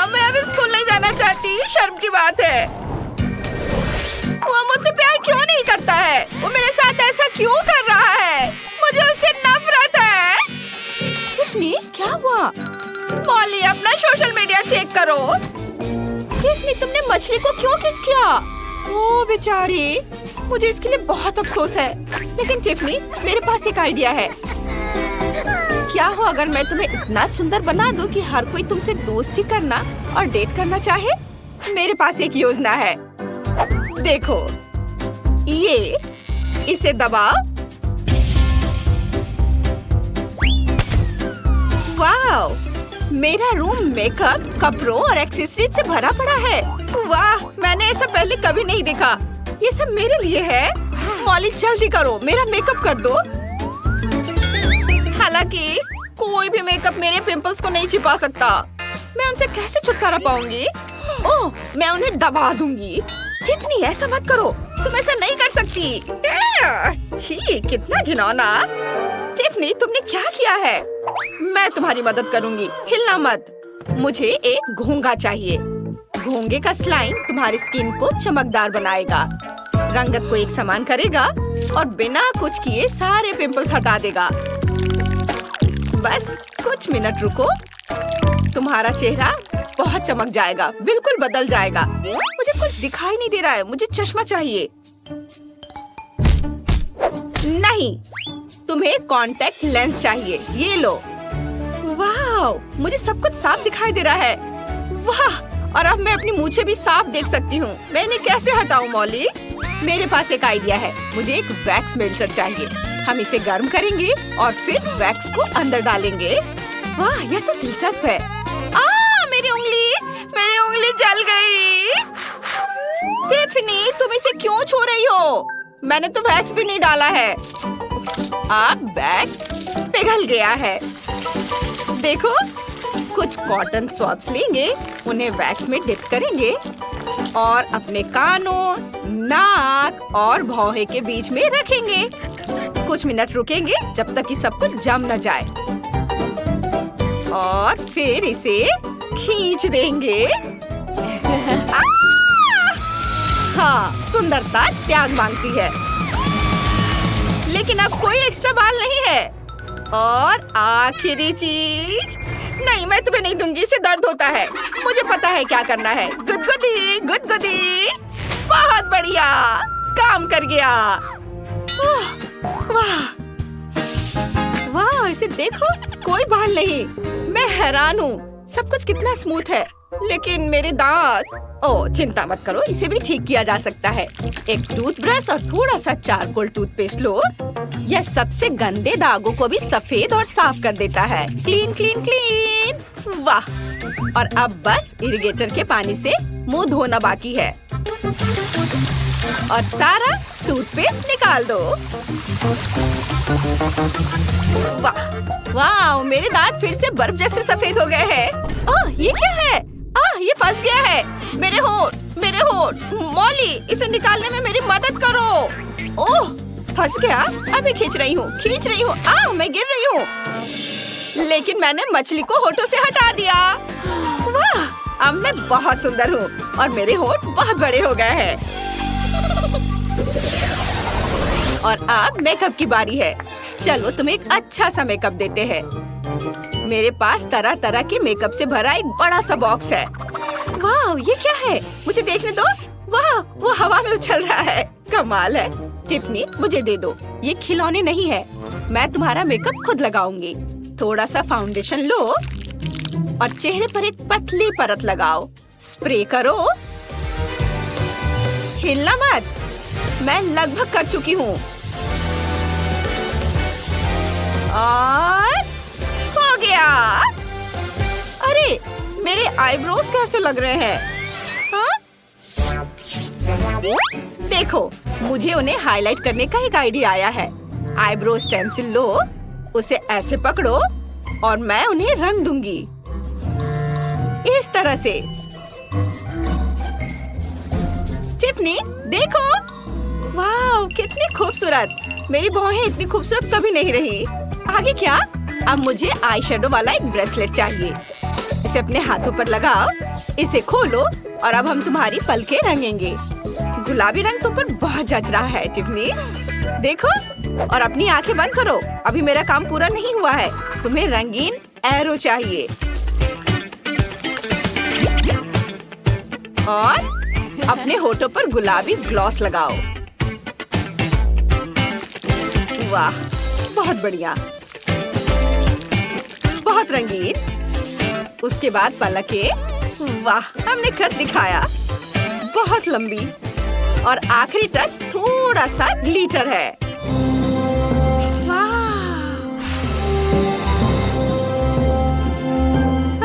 मैं अब स्कूल नहीं जाना चाहती, शर्म की बात है। वो मुझसे प्यार क्यों नहीं करता है? वो मेरे साथ ऐसा क्यों कर रहा है? मुझे उससे नफरत है। टिफनी, क्या हुआ? मॉली, अपना सोशल मीडिया चेक करो। टिफनी, तुमने मछली को क्यों किस किया? ओ बेचारी, मुझे इसके लिए बहुत अफसोस है। लेकिन टिफनी, मेरे पास एक आइडिया है। क्या हो अगर मैं तुम्हें इतना सुंदर बना दूं कि हर कोई तुमसे दोस्ती करना और डेट करना चाहे? मेरे पास एक योजना है। देखो, इसे दबाओ। वाह, मेरा रूम मेकअप, कपड़ों और एक्सेसरीज से भरा पड़ा है। वाह, मैंने ऐसा पहले कभी नहीं देखा। ये सब मेरे लिए है। मॉली, जल्दी करो, मेरा मेकअप कर दो। हालांकि कोई भी मेकअप मेरे पिंपल्स को नहीं छिपा सकता। मैं उनसे कैसे छुटकारा पाऊंगी? ओह, मैं उन्हें दबा दूंगी। टिफनी, ऐसा मत करो, तुम ऐसा नहीं कर सकती। छी, कितना घिनौना। टिफनी, तुमने क्या किया है? मैं तुम्हारी मदद करूंगी, हिलना मत। मुझे एक घोंघा चाहिए। घोंघे का स्लाइम तुम्हारी स्किन को चमकदार बनाएगा, रंगत को एक समान करेगा और बिना कुछ किए सारे पिंपल्स हटा देगा। बस कुछ मिनट रुको, तुम्हारा चेहरा बहुत चमक जाएगा, बिल्कुल बदल जाएगा। मुझे कुछ दिखाई नहीं दे रहा है, मुझे चश्मा चाहिए। नहीं, तुम्हें कांटेक्ट लेंस चाहिए, ये लो। वाह, मुझे सब कुछ साफ दिखाई दे रहा है। वाह, और अब मैं अपनी मूछें भी साफ देख सकती हूँ। मैं इन्हें कैसे हटाऊं मॉली? मेरे पास एक आइडिया है। मुझे एक वैक्स मेल्टर चाहिए। हम इसे गर्म करेंगे और फिर वैक्स को अंदर डालेंगे। वाह, यह तो दिलचस्प है। मेरी उंगली जल गई। टिफनी, तुम इसे क्यों छू रही हो? मैंने तो वैक्स भी नहीं डाला है। अब वैक्स पिघल गया है। देखो, कुछ कॉटन स्वॉब्स लेंगे, उन्हें वैक्स में डिप करेंगे और अपने कानों, नाक और भौहें के बीच में रखेंगे। कुछ मिनट रुकेंगे जब तक कि सब कुछ जम न जाए और फिर इसे खींच देंगे। हाँ, सुंदरता त्याग मांगती है। लेकिन अब कोई एक्स्ट्रा बाल नहीं है। और आखिरी चीज, नहीं, मैं तुम्हें नहीं दूंगी, इससे दर्द होता है। मुझे पता है क्या करना है। गुदगुदी गुदगुदी। बहुत बढ़िया, काम कर गया। वाह वाह, इसे देखो, कोई बाल नहीं। मैं हैरान हूँ, सब कुछ कितना स्मूथ है। लेकिन मेरे दांत। ओह, चिंता मत करो, इसे भी ठीक किया जा सकता है। एक टूथब्रश और थोड़ा सा चारकोल टूथपेस्ट लो। यह सबसे गंदे दागों को भी सफेद और साफ कर देता है। Clean clean clean. वाह, और अब बस इरिगेटर के पानी से मुंह धोना बाकी है और सारा टूथपेस्ट निकाल दो। वाह वाह, मेरे दांत फिर से बर्फ जैसे सफेद हो गए हैं। ओह, ये क्या है? ये फंस गया है। मेरे होठ। मॉली, इसे निकालने में मेरी मदद करो। ओह, फंस गया। अभी खींच रही हूँ। मैं गिर रही हूँ। लेकिन मैंने मछली को होठों से हटा दिया। वाह, अब मैं बहुत सुंदर हूँ और मेरे होठ बहुत बड़े हो गए हैं। और अब मेकअप की बारी है। चलो, तुम्हें एक अच्छा सा मेकअप देते हैं। मेरे पास तरह तरह के मेकअप से भरा एक बड़ा सा बॉक्स है। वाह, ये क्या है? मुझे देखने दो। वाह, वो हवा में उछल रहा है। कमाल है। टिफनी, मुझे दे दो। ये खिलौने नहीं है। मैं तुम्हारा मेकअप खुद लगाऊंगी। थोड़ा सा फाउंडेशन लो और चेहरे पर एक पतली परत लगाओ। स्प्रे करो। हिलना मत। मैं लगभग कर चुकी हूँ। और हो गया। अरे, मेरे आईब्रोज कैसे लग रहे हैं? हाँ? देखो, मुझे उन्हें हाईलाइट करने का एक आइडिया आया है। आईब्रो स्टेंसिल लो, उसे ऐसे पकड़ो और मैं उन्हें रंग दूंगी इस तरह से। टिफनी, देखो। वाह, कितनी खूबसूरत। मेरी भौहें इतनी खूबसूरत कभी नहीं रही। आगे क्या? अब मुझे आई शेडो वाला एक ब्रेसलेट चाहिए। इसे अपने हाथों पर लगाओ। इसे खोलो और अब हम तुम्हारी पलकें रंगेंगे। गुलाबी रंग तुम पर बहुत जच रहा है टिफनी। देखो, और अपनी आंखें बंद करो। अभी मेरा काम पूरा नहीं हुआ है। तुम्हें रंगीन एरो चाहिए और अपने होठों पर गुलाबी ग्लॉस लगाओ। वाह, बहुत बढ़िया, बहुत रंगीन। उसके बाद पलकें। वाह, हमने कर दिखाया। बहुत लंबी। और आखिरी टच थोड़ा सा ग्लिटर है। वाह,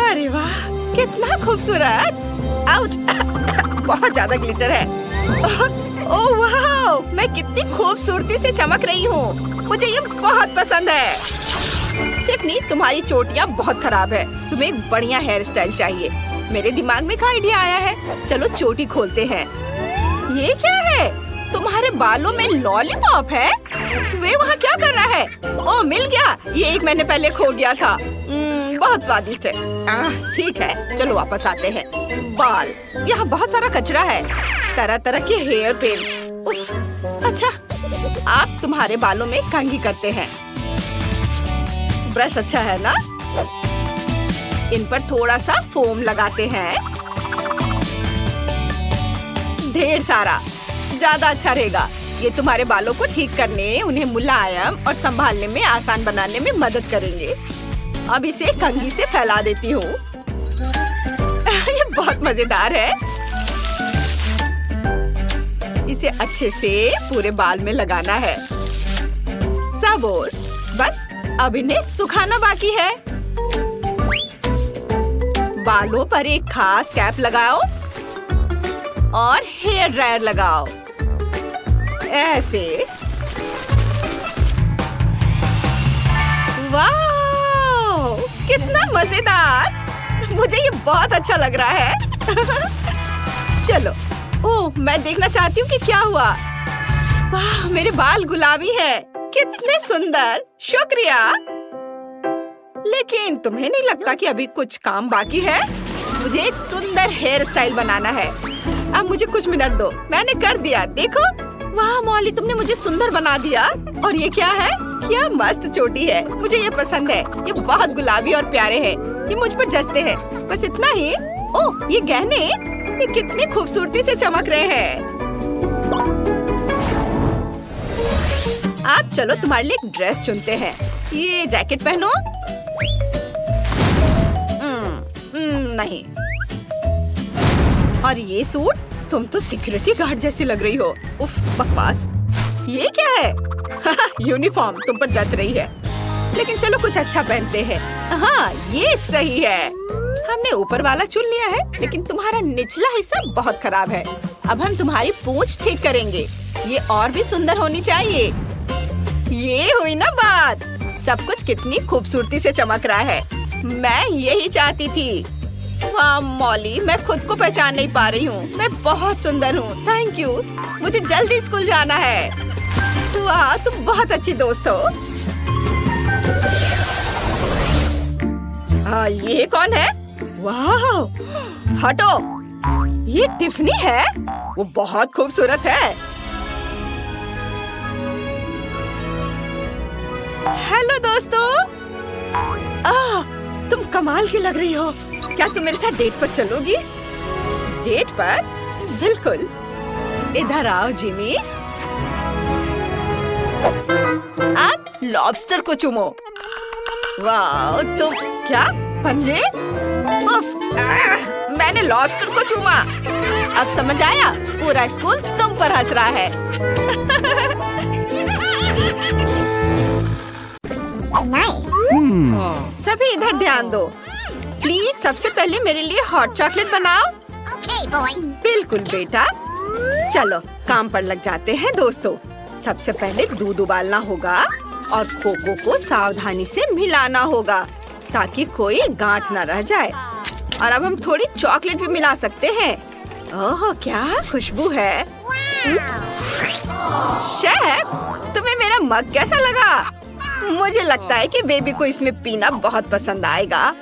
अरे वाह, कितना खूबसूरत। आउच, बहुत ज्यादा ग्लिटर है। ओह वाह, मैं कितनी खूबसूरती से चमक रही हूँ। मुझे ये बहुत पसंद है। टिफनी, तुम्हारी चोटियाँ बहुत खराब है। तुम्हें एक बढ़िया हेयर स्टाइल चाहिए। मेरे दिमाग में एक आइडिया आया है। चलो चोटी खोलते हैं। ये क्या है? तुम्हारे बालों में लॉलीपॉप है? वे वहाँ क्या कर रहा है? ओह, मिल गया। ये एक महीने पहले खो गया था। बहुत स्वादिष्ट है। ठीक है, चलो वापस आते हैं। बाल, यहाँ बहुत सारा कचरा है। तरह तरह के हेयर पिन। उफ, अच्छा, आप तुम्हारे बालों में कंघी करते हैं। ब्रश अच्छा है ना? इन पर थोड़ा सा फोम लगाते हैं। ढेर सारा, ज्यादा अच्छा रहेगा। ये तुम्हारे बालों को ठीक करने, उन्हें मुलायम और संभालने में आसान बनाने में मदद करेंगे। अब इसे कंघी से फैला देती हूँ। ये बहुत मजेदार है। इसे अच्छे से पूरे बाल में लगाना है। सब और बस अब इन्हें सुखाना बाकी है। बालों पर एक खास कैप लगाओ और हेयर ड्रायर लगाओ। ऐसे। वाह, कितना मजेदार। मुझे ये बहुत अच्छा लग रहा है। चलो। ओह, मैं देखना चाहती हूँ कि क्या हुआ। वाह, मेरे बाल गुलाबी है। कितने सुंदर। शुक्रिया। लेकिन तुम्हें नहीं लगता कि अभी कुछ काम बाकी है? मुझे एक सुंदर हेयर स्टाइल बनाना है। अब मुझे कुछ मिनट दो। मैंने कर दिया, देखो। वाह मॉली, तुमने मुझे सुंदर बना दिया। और ये क्या है? क्या मस्त चोटी है। मुझे ये पसंद है। ये बहुत गुलाबी और प्यारे हैं। ये मुझ पर जचते हैं। बस इतना ही। ओह, ये गहने, ये कितनी खूबसूरती से चमक रहे हैं। आप चलो तुम्हारे लिए एक ड्रेस चुनते हैं। ये जैकेट पहनो। नहीं। और ये सूट, तुम तो सिक्योरिटी गार्ड जैसी लग रही हो। उफ, बकवास। ये क्या है? यूनिफॉर्म तुम पर जच रही है। लेकिन चलो कुछ अच्छा पहनते हैं। हाँ, ये सही है। हमने ऊपर वाला चुन लिया है, लेकिन तुम्हारा निचला हिस्सा बहुत खराब है। अब हम तुम्हारी पूंछ ठीक करेंगे। ये और भी सुंदर होनी चाहिए। ये हुई ना बात। सब कुछ कितनी खूबसूरती से चमक रहा है। मैं यही चाहती थी। वाह मॉली, मैं खुद को पहचान नहीं पा रही हूँ। मैं बहुत सुंदर हूँ। Thank you. मुझे जल्दी स्कूल जाना है। वाह, तुम बहुत अच्छी दोस्त हो। ये कौन है? वाह, हटो। ये टिफनी है। वो बहुत खूबसूरत है। हेलो दोस्तों। तुम कमाल की लग रही हो। क्या तुम मेरे साथ डेट पर चलोगी? डेट पर? बिल्कुल। इधर आओ जिमी। आप लॉबस्टर को चूमो। वाह, तुम क्या पंजे? उफ, मैंने लॉबस्टर को चूमा। अब समझ आया? पूरा स्कूल तुम पर हंस रहा है। सभी इधर ध्यान दो। प्लीज सबसे पहले मेरे लिए हॉट चॉकलेट बनाओ। बिल्कुल बेटा। चलो काम पर लग जाते हैं दोस्तों। सबसे पहले दूध उबालना होगा और कोको को सावधानी से मिलाना होगा ताकि कोई गांठ न रह जाए। और अब हम थोड़ी चॉकलेट भी मिला सकते हैं। ओह, क्या खुशबू है। शेफ, तुम्हें मेरा मग कैसा लगा? मुझे लगता है कि बेबी को इसमें पीना बहुत पसंद आएगा।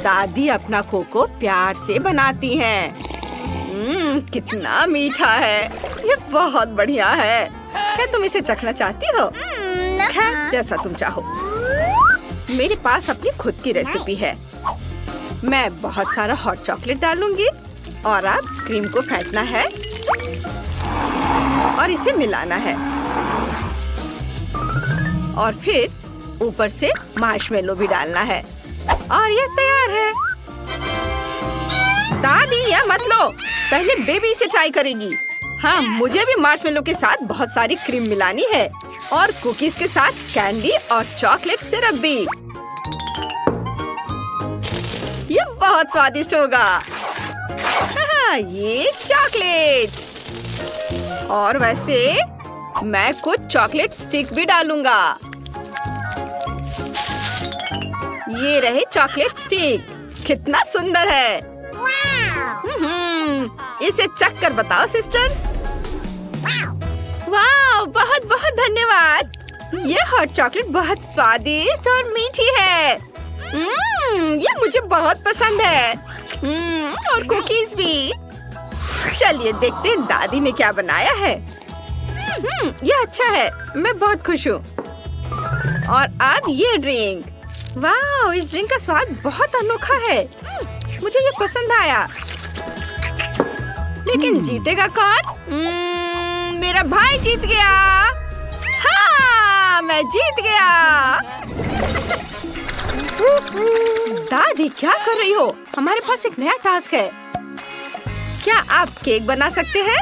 दादी अपना कोको प्यार से बनाती हैं। कितना मीठा है। ये बहुत बढ़िया है। क्या तुम इसे चखना चाहती हो? खैर, जैसा तुम चाहो। मेरे पास अपनी खुद की रेसिपी है। मैं बहुत सारा हॉट चॉकलेट डालूंगी और अब क्रीम को फेंटना है और इसे मिलाना है। और फिर ऊपर से मार्शमेलो भी डालना है और ये तैयार है। दादी, यह मत लो, पहले बेबी इसे ट्राई करेगी। हाँ, मुझे भी मार्शमेलो के साथ बहुत सारी क्रीम मिलानी है और कुकीज के साथ कैंडी और चॉकलेट सिरप भी। ये बहुत स्वादिष्ट होगा। हाँ, ये चॉकलेट। और वैसे मैं कुछ चॉकलेट स्टिक भी डालूंगा। ये रहे चॉकलेट स्टिक। कितना सुंदर है। इसे चख कर बताओ सिस्टर। वाह, बहुत बहुत धन्यवाद। ये हॉट चॉकलेट बहुत स्वादिष्ट और मीठी है। ये मुझे बहुत पसंद है। और कुकीज भी। चलिए देखते हैं दादी ने क्या बनाया है। ये अच्छा है। मैं बहुत खुश हूँ। और अब ये ड्रिंक। वाह, इस ड्रिंक का स्वाद बहुत अनोखा है। मुझे ये पसंद आया। लेकिन जीतेगा कौन? मेरा भाई जीत गया। हाँ, मैं जीत गया। दादी क्या कर रही हो? हमारे पास एक नया टास्क है। क्या आप केक बना सकते हैं?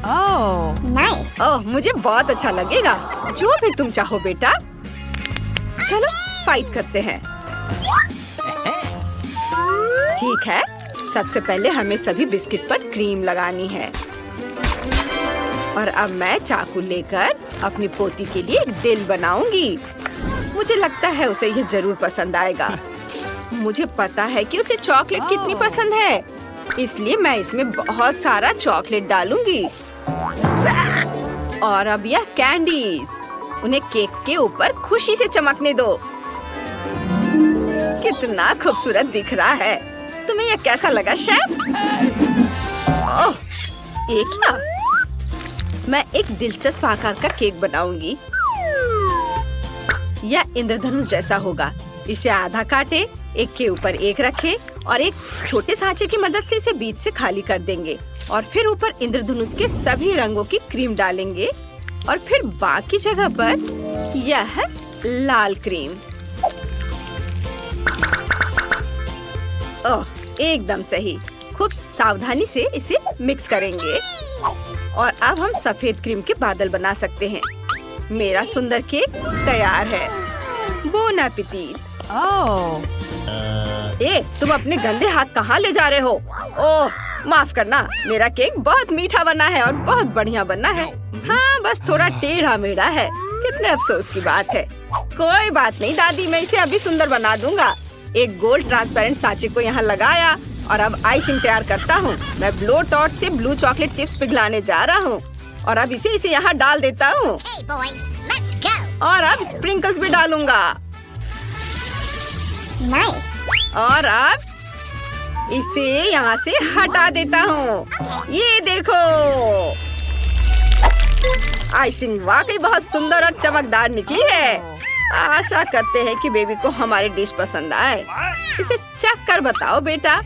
Oh, Nice. ओह, मुझे बहुत अच्छा लगेगा। जो भी तुम चाहो बेटा। चलो फाइट करते हैं। ठीक है, सबसे पहले हमें सभी बिस्किट पर क्रीम लगानी है। और अब मैं चाकू लेकर अपनी पोती के लिए एक दिल बनाऊंगी। मुझे लगता है उसे यह जरूर पसंद आएगा। मुझे पता है कि उसे चॉकलेट कितनी पसंद है, इसलिए मैं इसमें बहुत सारा चॉकलेट डालूंगी। और अब यह कैंडीज, उन्हें केक के ऊपर खुशी से चमकने दो। कितना खूबसूरत दिख रहा है। तुम्हें यह कैसा लगा शेफ? ओह, ये क्या? मैं एक दिलचस्प आकार का केक बनाऊंगी। यह इंद्रधनुष जैसा होगा। इसे आधा काटे, एक के ऊपर एक रखें और एक छोटे सांचे की मदद से इसे बीच से खाली कर देंगे। और फिर ऊपर इंद्रधनुष के सभी रंगों की क्रीम डालेंगे और फिर बाकी जगह पर यह लाल क्रीम। ओह, एकदम सही। खूब सावधानी से इसे मिक्स करेंगे और अब हम सफेद क्रीम के बादल बना सकते हैं। मेरा सुंदर केक तैयार है। Bone appétit. oh, ए, तुम अपने गंदे हाथ कहाँ ले जा रहे हो? ओह, माफ करना, मेरा केक बहुत मीठा बना है और बहुत बढ़िया बना है। हाँ, बस थोड़ा टेढ़ा मेढ़ा है। कितने अफसोस की बात है। कोई बात नहीं दादी, मैं इसे अभी सुंदर बना दूंगा। एक गोल्ड ट्रांसपेरेंट सांचे को यहाँ लगाया और अब आइसिंग तैयार करता हूँ। मैं ब्लो टॉर्च से ब्लू चॉकलेट चिप्स पिघलाने जा रहा हूँ और अब इसे यहाँ डाल देता हूँ। Hey boys, let's go. और अब स्प्रिंकल्स भी डालूंगा। Nice. और अब इसे यहाँ से हटा देता हूँ। ये देखो, आइसिंग वाकई बहुत सुंदर और चमकदार निकली है। आशा करते हैं कि बेबी को हमारी डिश पसंद आए। इसे चख कर बताओ बेटा।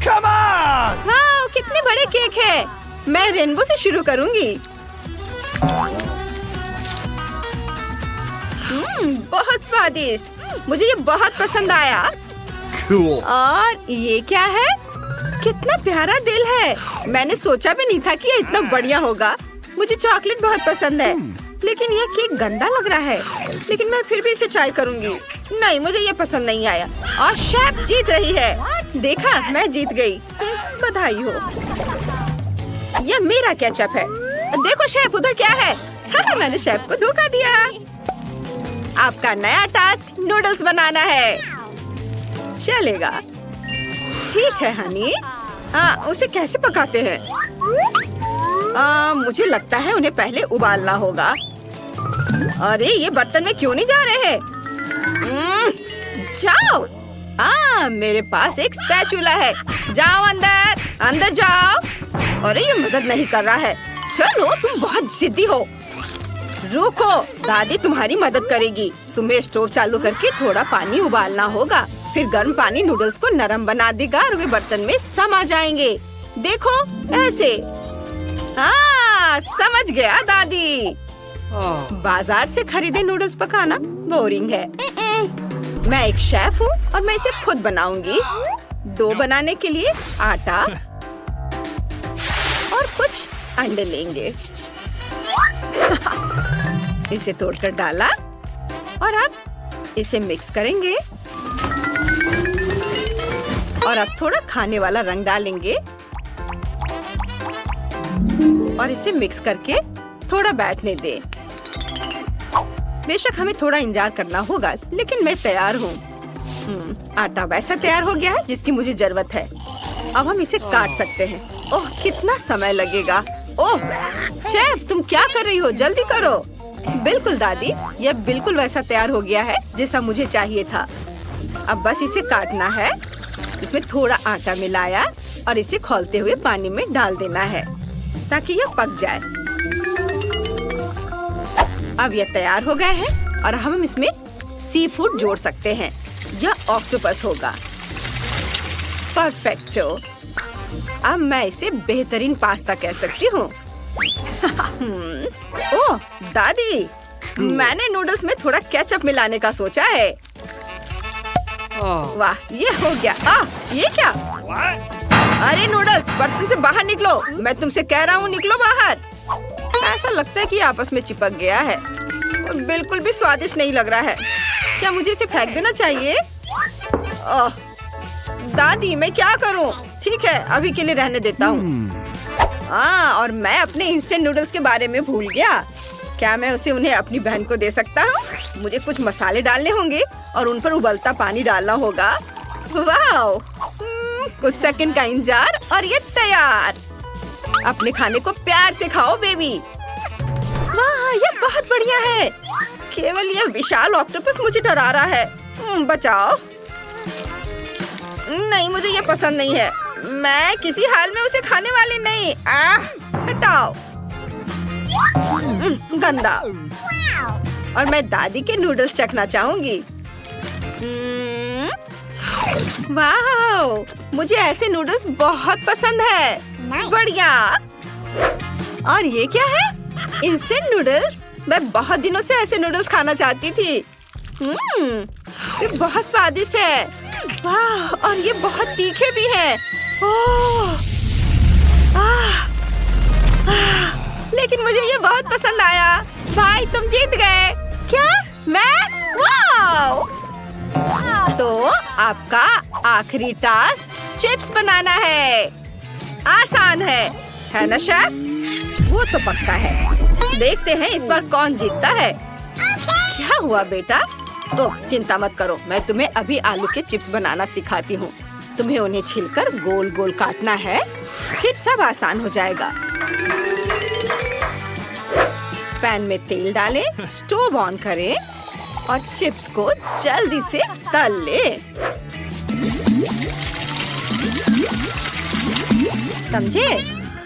Come on! हाँ, कितने बड़े केक है। मैं रेनबो से शुरू करूंगी। बहुत स्वादिष्ट। मुझे ये बहुत पसंद आया। Cool. और ये क्या है? कितना प्यारा दिल है। मैंने सोचा भी नहीं था कि ये इतना बढ़िया होगा। मुझे चॉकलेट बहुत पसंद है, लेकिन यह केक गंदा लग रहा है। लेकिन मैं फिर भी इसे ट्राई करूंगी। नहीं, मुझे ये पसंद नहीं आया। और शेफ जीत रही है। देखा, मैं जीत गई। बधाई हो। यह मेरा केचप है। देखो शेफ, उधर क्या है? मैंने शेफ को धोखा दिया। आपका नया टास्क नूडल्स बनाना है। चलेगा। ठीक है हनी। उसे कैसे पकाते हैं? मुझे लगता है उन्हें पहले उबालना होगा। अरे, ये बर्तन में क्यों नहीं जा रहे हैं? जाओ। मेरे पास एक स्पैचुला है। जाओ अंदर, अंदर जाओ। अरे, ये मदद नहीं कर रहा है। चलो, तुम बहुत जिद्दी हो। रुको, दादी तुम्हारी मदद करेगी। तुम्हें स्टोव चालू करके थोड़ा पानी उबालना होगा। फिर गर्म पानी नूडल्स को नरम बना देगा और वे बर्तन में समा जाएंगे। देखो, ऐसे। समझ गया दादी। बाजार से खरीदे नूडल्स पकाना बोरिंग है। मैं एक शेफ हूँ और मैं इसे खुद बनाऊंगी। डो बनाने के लिए आटा और कुछ अंडे लेंगे। इसे तोड़कर डाला और अब इसे मिक्स करेंगे और अब थोड़ा खाने वाला रंग डालेंगे और इसे मिक्स करके थोड़ा बैठने दे। बेशक हमें थोड़ा इंतजार करना होगा, लेकिन मैं तैयार हूँ। आटा वैसा तैयार हो गया है जिसकी मुझे जरूरत है। अब हम इसे काट सकते हैं। ओह, कितना समय लगेगा। ओह शेफ, तुम क्या कर रही हो? जल्दी करो। बिल्कुल दादी, यह बिल्कुल वैसा तैयार हो गया है जैसा मुझे चाहिए था। अब बस इसे काटना है। इसमें थोड़ा आटा मिलाया और इसे खौलते हुए पानी में डाल देना है ताकि यह पक जाए। अब यह तैयार हो गया है और हम इसमें सी फूड जोड़ सकते हैं। यह ऑक्टोपस होगा। परफेक्टो। अब मैं इसे बेहतरीन पास्ता कह सकती हूँ। ओह दादी, मैंने नूडल्स में थोड़ा केचप मिलाने का सोचा है। Oh. वाह, ये हो गया। ये क्या? What? अरे नूडल्स, बर्तन से बाहर निकलो। मैं तुमसे कह रहा हूँ, निकलो बाहर। ऐसा लगता है कि आपस में चिपक गया है और बिल्कुल भी स्वादिष्ट नहीं लग रहा है। क्या मुझे इसे फेंक देना चाहिए? ओह दादी, मैं क्या करूँ? ठीक है, अभी के लिए रहने देता हूँ। और मैं अपने इंस्टेंट नूडल्स के बारे में भूल गया। क्या मैं उन्हें अपनी बहन को दे सकता हूँ? मुझे कुछ मसाले डालने होंगे और उन पर उबलता पानी डालना होगा। वाह! कुछ सेकंड का इंतजार और ये तैयार। अपने खाने को प्यार से खाओ बेबी। वाह, ये बहुत बढ़िया है। केवल ये विशाल ऑक्टोपस मुझे डरा रहा है। बचाओ। नहीं, मुझे ये पसंद नहीं है। मैं किसी हाल में उसे खाने वाली नहीं। हटाओ। गंदा। और मैं दादी के नूडल्स चखना चाहूंगी। वाह, मुझे ऐसे नूडल्स बहुत पसंद है। बढ़िया। और ये क्या है? Instant noodles. मैं बहुत दिनों से ऐसे नूडल्स खाना चाहती थी। ये बहुत स्वादिष्ट है। वाह, और ये बहुत तीखे भी हैं। लेकिन मुझे ये बहुत पसंद आया। भाई, तुम जीत गए। क्या? मैं? वाह! तो आपका आखिरी टास्क चिप्स बनाना है। आसान है ना शेफ? वो तो पक्का है। देखते हैं इस बार कौन जीतता है। क्या हुआ बेटा? ओह, चिंता मत करो, मैं तुम्हें अभी आलू के चिप्स बनाना सिखाती हूँ। तुम्हें उन्हें छिलकर गोल गोल काटना है, फिर सब आसान हो जाएगा। पैन में तेल डालें, स्टोव ऑन करें और चिप्स को जल्दी से तल ले। समझे?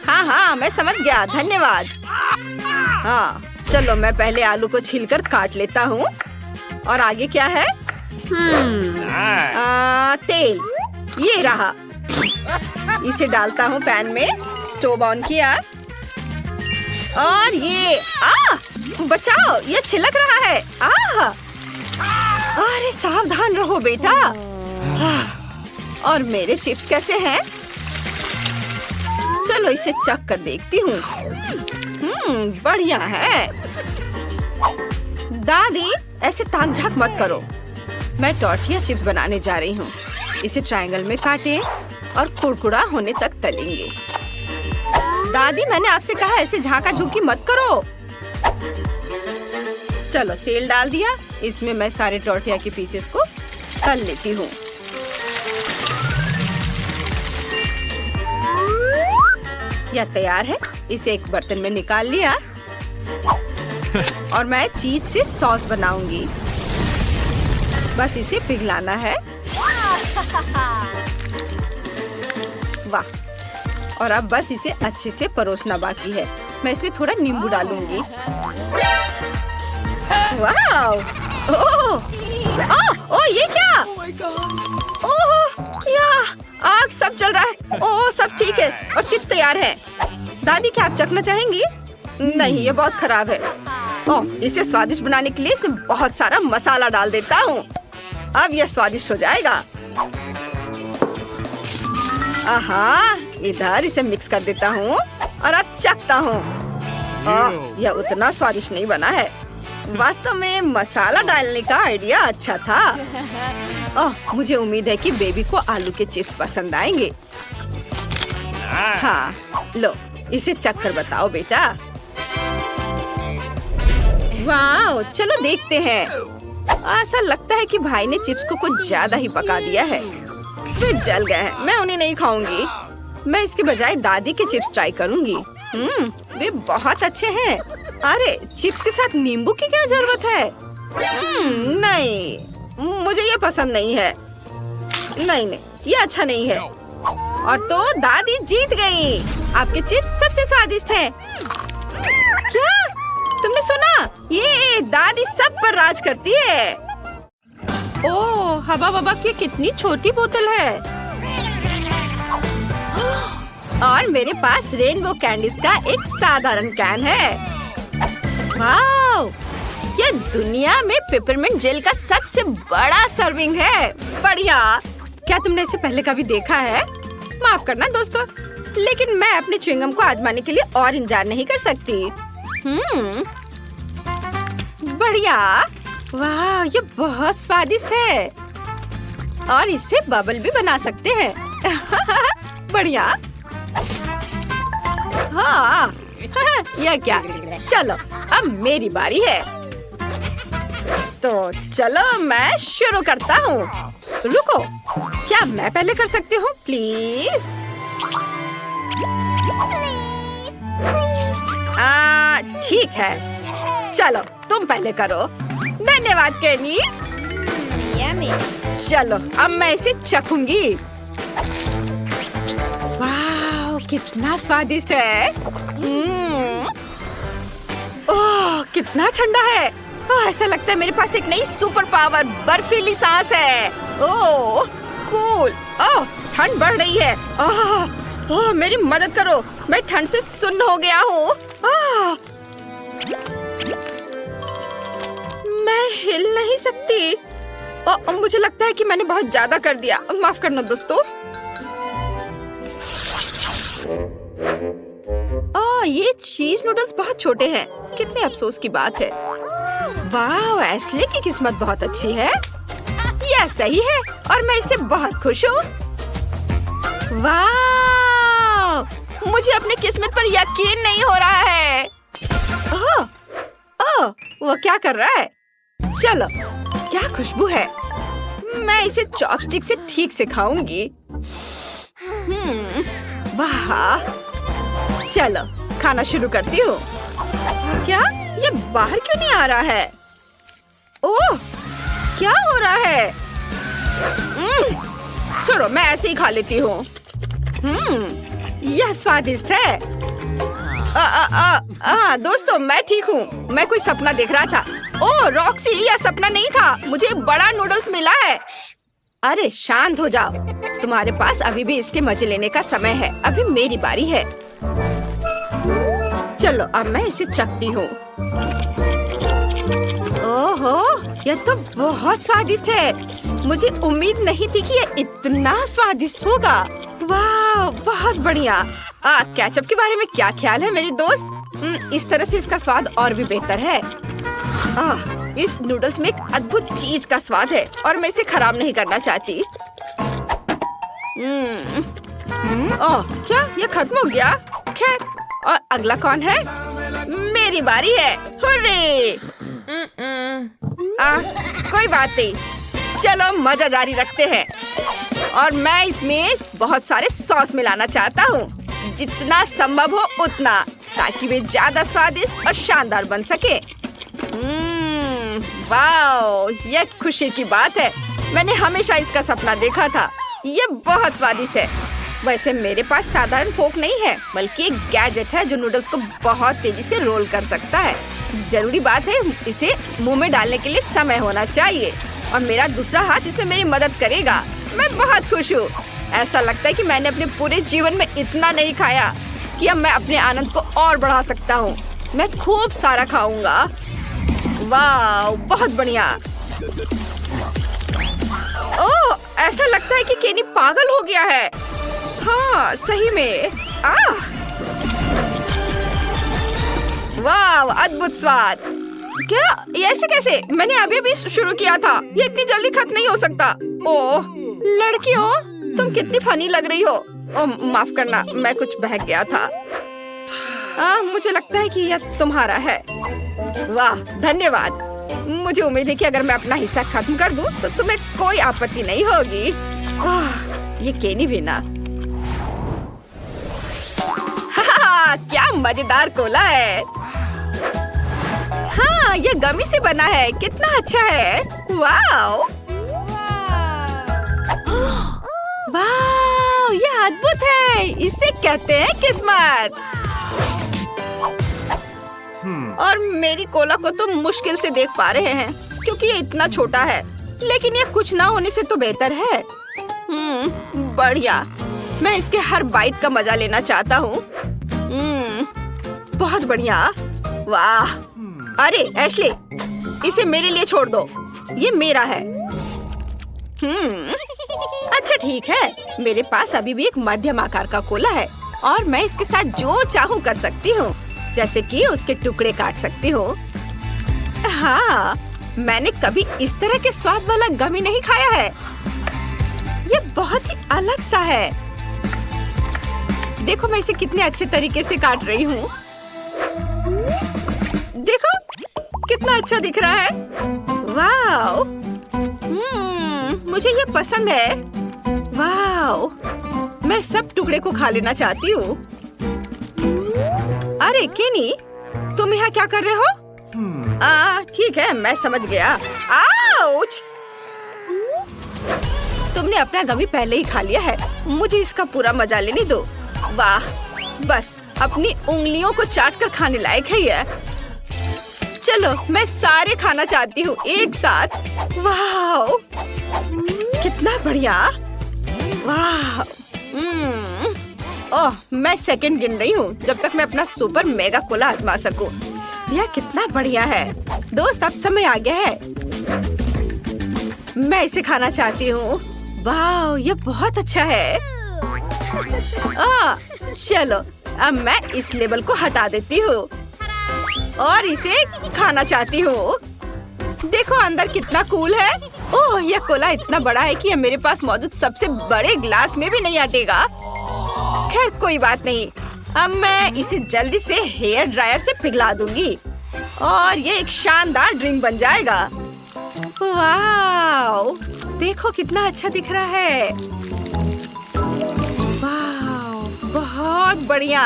हाँ, मैं समझ गया, धन्यवाद। हाँ, चलो मैं पहले आलू को छीलकर काट लेता हूँ। और आगे क्या है? तेल, ये रहा। इसे डालता हूँ पैन में। स्टोव ऑन किया और ये बचाओ, ये छिलक रहा है। अरे सावधान रहो बेटा। और मेरे चिप्स कैसे हैं? चलो इसे चख कर देखती हूँ। बढ़िया है। दादी, ऐसे ताक झाक मत करो। मैं टॉर्टिया चिप्स बनाने जा रही हूँ। इसे ट्रायंगल में काटें और कुरकुरा होने तक तलेंगे। दादी, मैंने आपसे कहा ऐसे झांका झूकी मत करो। चलो तेल डाल दिया। इसमें मैं सारे टॉर्टिया के पीसेस को तल लेती हूँ। यह तैयार है। इसे एक बर्तन में निकाल लिया और मैं चीज से सॉस बनाऊंगी। बस इसे पिघलाना है। वाह! और अब बस इसे अच्छे से परोसना बाकी है। मैं इसमें थोड़ा नींबू डालूंगी। वाह! ओह, ये क्या? ओह, आग सब चल रहा है। ओह, सब ठीक है और चिप्स तैयार है। दादी, क्या आप चखना चाहेंगी? नहीं, ये बहुत खराब है। ओह, इसे स्वादिष्ट बनाने के लिए इसमें बहुत सारा मसाला डाल देता हूँ। अब यह स्वादिष्ट हो जाएगा। इधर इसे मिक्स कर देता हूँ और अब चखता हूँ। यह उतना स्वादिष्ट नहीं बना है। वास्तव में मसाला डालने का आइडिया अच्छा था। मुझे उम्मीद है कि बेबी को आलू के चिप्स पसंद आएंगे। हाँ, लो इसे चख कर बताओ बेटा। वाह, चलो देखते हैं। ऐसा लगता है कि भाई ने चिप्स को कुछ ज्यादा ही पका दिया है। वे जल गए हैं। मैं उन्हें नहीं खाऊंगी। मैं इसके बजाय दादी के चिप्स ट्राई करूंगी। वे बहुत अच्छे हैं। अरे, चिप्स के साथ नींबू की क्या जरूरत है? नहीं, मुझे ये पसंद नहीं है। नहीं, ये अच्छा नहीं है। और तो दादी जीत गई। आपके चिप्स सबसे स्वादिष्ट हैं। क्या? तुमने सुना? ये दादी सब पर राज करती है। ओह, हवा बबा की कितनी छोटी बोतल है। और मेरे पास रेनबो कैंडीज का एक साधारण कैन है। वाओ! ये दुनिया में पेपरमिंट जेल का सबसे बड़ा सर्विंग है। बढ़िया। क्या तुमने इसे पहले कभी देखा है? माफ करना दोस्तों, लेकिन मैं अपने च्युइंगम को आजमाने के लिए और इंतजार नहीं कर सकती। बढ़िया। वाह, ये बहुत स्वादिष्ट है और इससे बबल भी बना सकते हैं। बढ़िया। हाँ, यह क्या? चलो, अब मेरी बारी है। तो चलो मैं शुरू करता हूँ। रुको, क्या मैं पहले कर सकती हूँ प्लीज? ठीक है, चलो तुम पहले करो। धन्यवाद केनी। चलो अब मैं इसे चखूंगी। वाह, कितना स्वादिष्ट है। ओह, कितना ठंडा है। ऐसा लगता है मेरे पास एक नई सुपर पावर बर्फीली सांस है। ओह कूल। ओह, ठंड बढ़ रही है। ओह, मेरी मदद करो, मैं ठंड से सुन्न हो गया हूँ। मैं हिल नहीं सकती। मुझे लगता है कि मैंने बहुत ज्यादा कर दिया। माफ करना दोस्तों। ये चीज नूडल्स बहुत छोटे हैं। कितने अफसोस की बात है। वाह, एस्ले की किस्मत बहुत अच्छी है। यह सही है और मैं इससे बहुत खुश हूँ। वाह, मुझे अपनी किस्मत पर यकीन नहीं हो रहा है। ओह, वो क्या कर रहा है? चलो, क्या खुशबू है। मैं इसे चॉपस्टिक से ठीक से खाऊंगी। वाह, चलो खाना शुरू करती हूँ। क्या ये बाहर क्यों नहीं आ रहा है? ओह, क्या हो रहा है? छोड़ो, मैं ऐसे ही खा लेती हूँ। यह स्वादिष्ट है। दोस्तों, मैं ठीक हूँ। मैं कोई सपना देख रहा था। ओह रॉक्सी, यह सपना नहीं था। मुझे एक बड़ा नूडल्स मिला है। अरे शांत हो जाओ। तुम्हारे पास अभी भी इसके मजे लेने का समय है। अभी मेरी बारी है। चलो अब मैं इसे चखती हूँ। ओहो, यह तो बहुत स्वादिष्ट है। मुझे उम्मीद नहीं थी कि यह इतना स्वादिष्ट होगा। वाह, बहुत बढ़िया। केचप के बारे में क्या ख्याल है मेरी दोस्त? इस तरह से इसका स्वाद और भी बेहतर है। इस नूडल्स में एक अद्भुत चीज का स्वाद है और मैं इसे खराब नहीं करना चाहती। क्या ये खत्म हो गया? खैर, और अगला कौन है? मेरी बारी है। हुर्रे! कोई बात नहीं, चलो मजा जारी रखते हैं। और मैं इसमें बहुत सारे सॉस मिलाना चाहता हूँ, जितना संभव हो उतना, ताकि वे ज्यादा स्वादिष्ट और शानदार बन सके। वाओ, यह खुशी की बात है। मैंने हमेशा इसका सपना देखा था। ये बहुत स्वादिष्ट है। वैसे मेरे पास साधारण फोक नहीं है, बल्कि एक गैजेट है जो नूडल्स को बहुत तेजी से रोल कर सकता है। जरूरी बात है, इसे मुंह में डालने के लिए समय होना चाहिए और मेरा दूसरा हाथ इसमें मेरी मदद करेगा। मैं बहुत खुश हूँ। ऐसा लगता है कि मैंने अपने पूरे जीवन में इतना नहीं खाया कि अब मैं अपने आनंद को और बढ़ा सकता हूँ। मैं खूब सारा खाऊंगा। वाह, बहुत बढ़िया। ओह, ऐसा लगता है कि केनी पागल हो गया है। हाँ, सही में। वाह, अद्भुत स्वाद। क्या ये ऐसे कैसे? मैंने अभी अभी शुरू किया था। ये इतनी जल्दी खत्म नहीं हो सकता। ओह लड़कियों, तुम कितनी फनी लग रही हो। ओह माफ करना, मैं कुछ बहक गया था। मुझे लगता है कि यह तुम्हारा है। वाह, धन्यवाद। मुझे उम्मीद है कि अगर मैं अपना हिस्सा खत्म कर दूं, तो तुम्हें कोई आपत्ति नहीं होगी। ये केनी भी ना। क्या मजेदार कोला है। हाँ, ये गमी से बना है। कितना अच्छा है। वाओ, वाओ, ये अद्भुत है। इसे कहते हैं किस्मत। और मेरी कोला को तो मुश्किल से देख पा रहे हैं, क्योंकि ये इतना छोटा है। लेकिन ये कुछ ना होने से तो बेहतर है। बढ़िया। मैं इसके हर बाइट का मजा लेना चाहता हूँ। बहुत बढ़िया। वाह। अरे एशली, इसे मेरे लिए छोड़ दो, ये मेरा है। अच्छा ठीक है, मेरे पास अभी भी एक मध्यम आकार का कोला है और मैं इसके साथ जो चाहूँ कर सकती हूँ, जैसे कि उसके टुकड़े काट सकती हूँ। हाँ, मैंने कभी इस तरह के स्वाद वाला गमी नहीं खाया है। ये बहुत ही अलग सा है। देखो मैं इसे कितने अच्छे तरीके से काट रही हूँ। देखो कितना अच्छा दिख रहा है। वाव, मुझे ये पसंद है। वाव, मैं सब टुकड़े को खा लेना चाहती हूँ। अरे केनी, तुम यहाँ क्या कर रहे हो? ठीक है, मैं समझ गया। आउच! तुमने अपना गमी पहले ही खा लिया है। मुझे इसका पूरा मजा लेने दो। वाह, बस अपनी उंगलियों को चाट कर खाने लायक है ये। चलो, मैं सारे खाना चाहती हूँ एक साथ। वाह, कितना बढ़िया। वाह। ओह, मैं सेकंड गिन रही हूँ जब तक मैं अपना सुपर मेगा कोला आजमा सकूं। यह कितना बढ़िया है। दोस्त, अब समय आ गया है। मैं इसे खाना चाहती हूँ। वाह, ये बहुत अच्छा है। चलो, अब मैं इस लेबल को हटा देती हूँ और इसे खाना चाहती हूँ। देखो अंदर कितना कूल है। ओह, यह कोला इतना बड़ा है कि यह मेरे पास मौजूद सबसे बड़े ग्लास में भी नहीं अटेगा। खैर कोई बात नहीं, अब मैं इसे जल्दी से हेयर ड्रायर से पिघला दूंगी और ये एक शानदार ड्रिंक बन जाएगा। वाव, देखो कितना अच्छा दिख रहा है। वाव, बहुत बढ़िया।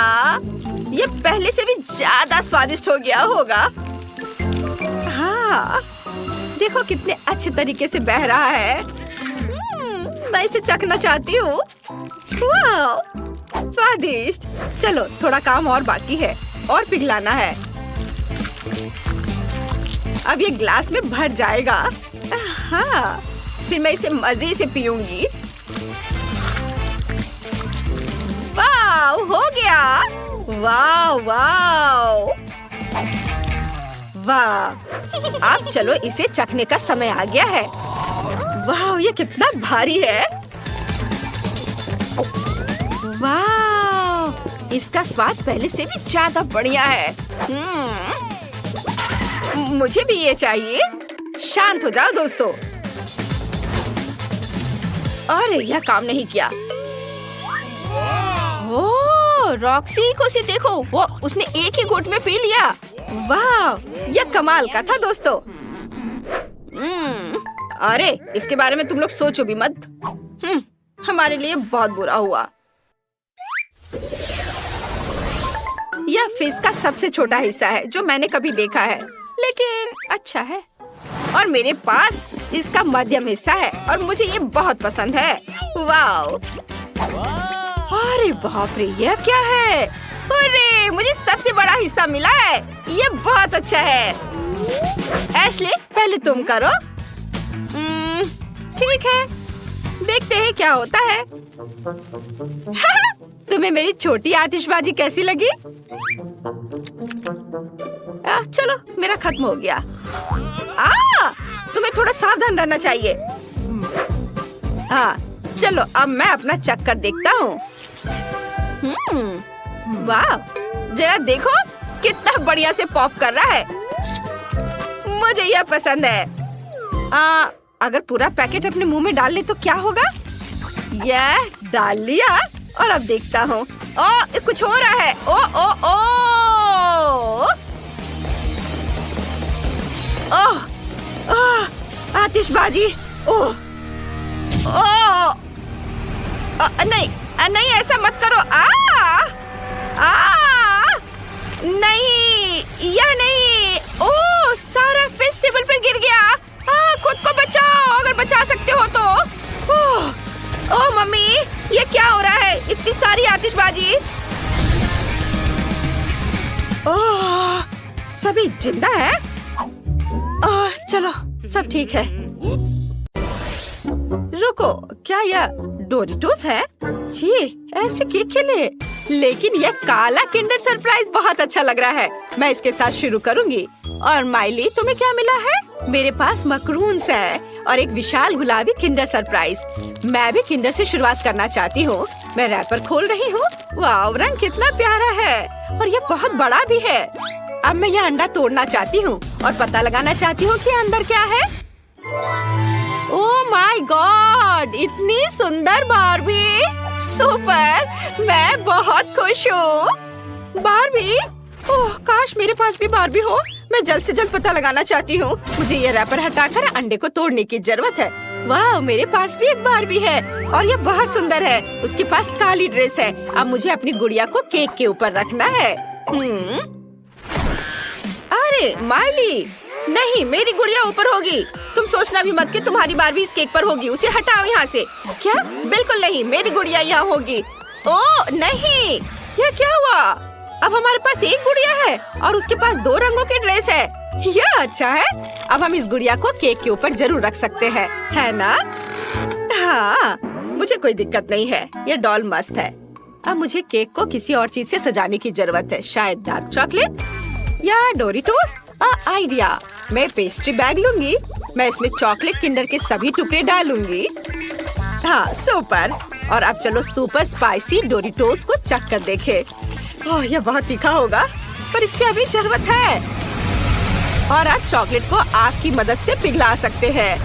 ये पहले से भी ज्यादा स्वादिष्ट हो गया होगा। हाँ, देखो कितने अच्छे तरीके से बह रहा है। मैं इसे चखना चाहती हूँ। वाव, स्वादिष्ट। चलो, थोड़ा काम और बाकी है और पिघलाना है। अब ये ग्लास में भर जाएगा। हाँ, फिर मैं इसे मजे से पीऊंगी। वाव, हो गया। वाव वाव वाह। अब चलो, इसे चखने का समय आ गया है। वाह, ये कितना भारी है। वाह, इसका स्वाद पहले से भी ज्यादा बढ़िया है। मुझे भी ये चाहिए। शांत हो जाओ दोस्तों। अरे, यह काम नहीं किया। ओह, रॉक्सी को सी देखो, वो उसने एक ही घूंट में पी लिया। वाह, यह कमाल का था दोस्तों। अरे, इसके बारे में तुम लोग सोचो भी मत। हमारे लिए बहुत बुरा हुआ। यह फिश का सबसे छोटा हिस्सा है जो मैंने कभी देखा है, लेकिन अच्छा है। और मेरे पास इसका मध्यम हिस्सा है और मुझे ये बहुत पसंद है। वाव, अरे बाप रे, यह क्या है? अरे, मुझे सबसे बड़ा हिस्सा मिला है। ये बहुत अच्छा है। एशली, पहले तुम करो। ठीक है, देखते हैं क्या होता है। तुम्हें मेरी छोटी आतिशबाजी कैसी लगी? चलो, मेरा खत्म हो गया। तुम्हें थोड़ा सावधान रहना चाहिए। चलो, अब मैं अपना चख कर देखता हूँ। वाह, जरा देखो कितना बढ़िया से पॉप कर रहा है। मुझे यह पसंद है। अगर पूरा पैकेट अपने मुंह में डाल ले तो क्या होगा? यह डाल लिया और अब देखता हूँ। कुछ हो रहा है। ओ ओ ओ ओह, आतिशबाजी। ओह, नहीं नहीं, ऐसा मत करो। नहीं, यह नहीं। ओह, सारा फिश टेबल पर गिर गया। खुद को बचाओ अगर बचा सकते हो तो। ओह मम्मी, ये क्या हो रहा है? इतनी सारी आतिशबाजी। ओह, सभी जिंदा है। चलो, सब ठीक है। रुको, क्या यह डोरिटोस है? जी, ऐसे केक खेले। लेकिन यह काला किंडर सरप्राइज बहुत अच्छा लग रहा है। मैं इसके साथ शुरू करूंगी। और माइली, तुम्हें क्या मिला है? मेरे पास मकरून्स है और एक विशाल गुलाबी किंडर सरप्राइज। मैं भी किंडर से शुरुआत करना चाहती हूँ। मैं रैपर खोल रही हूँ। वाह, रंग कितना प्यारा है और ये बहुत बड़ा भी है। अब मैं यह अंडा तोड़ना चाहती हूँ और पता लगाना चाहती हूँ कि अंदर क्या है। ओह माय गॉड, इतनी सुंदर बार्बी! सुपर! मैं बहुत खुश हूँ। बार्बी? ओह, काश मेरे पास भी बार्बी हो। मैं जल्द से जल्द पता लगाना चाहती हूँ। मुझे ये रैपर हटाकर अंडे को तोड़ने की जरूरत है। वाह, मेरे पास भी एक बार्बी है और ये बहुत सुंदर है। उसके पास काली ड्रेस है। अब मुझे अपनी गुड़िया को केक के ऊपर रखना है। अरे माइली, नहीं, मेरी गुड़िया ऊपर होगी। तुम सोचना भी मत कि तुम्हारी बार्बी इस केक पर होगी। उसे हटाओ यहाँ से। क्या? बिल्कुल नहीं, मेरी गुड़िया यहाँ होगी। ओह नहीं, यह क्या हुआ? अब हमारे पास एक गुड़िया है और उसके पास 2 रंगों की ड्रेस है। यह अच्छा है। अब हम इस गुड़िया को केक के ऊपर जरूर रख सकते हैं, है ना? हाँ, मुझे कोई दिक्कत नहीं है। ये डॉल मस्त है। अब मुझे केक को किसी और चीज से सजाने की जरूरत है। शायद डार्क चॉकलेट या डोरिटोस। आइडिया, मैं पेस्ट्री बैग लूंगी। मैं इसमें चॉकलेट किंडर के सभी टुकड़े डालूंगी। हाँ, सुपर। और अब चलो सुपर स्पाइसी डोरिटोस को चख कर देखें। ओह, यह बहुत तीखा होगा, पर इसकी अभी जरूरत है। और आप चॉकलेट को आग की मदद से पिघला सकते हैं।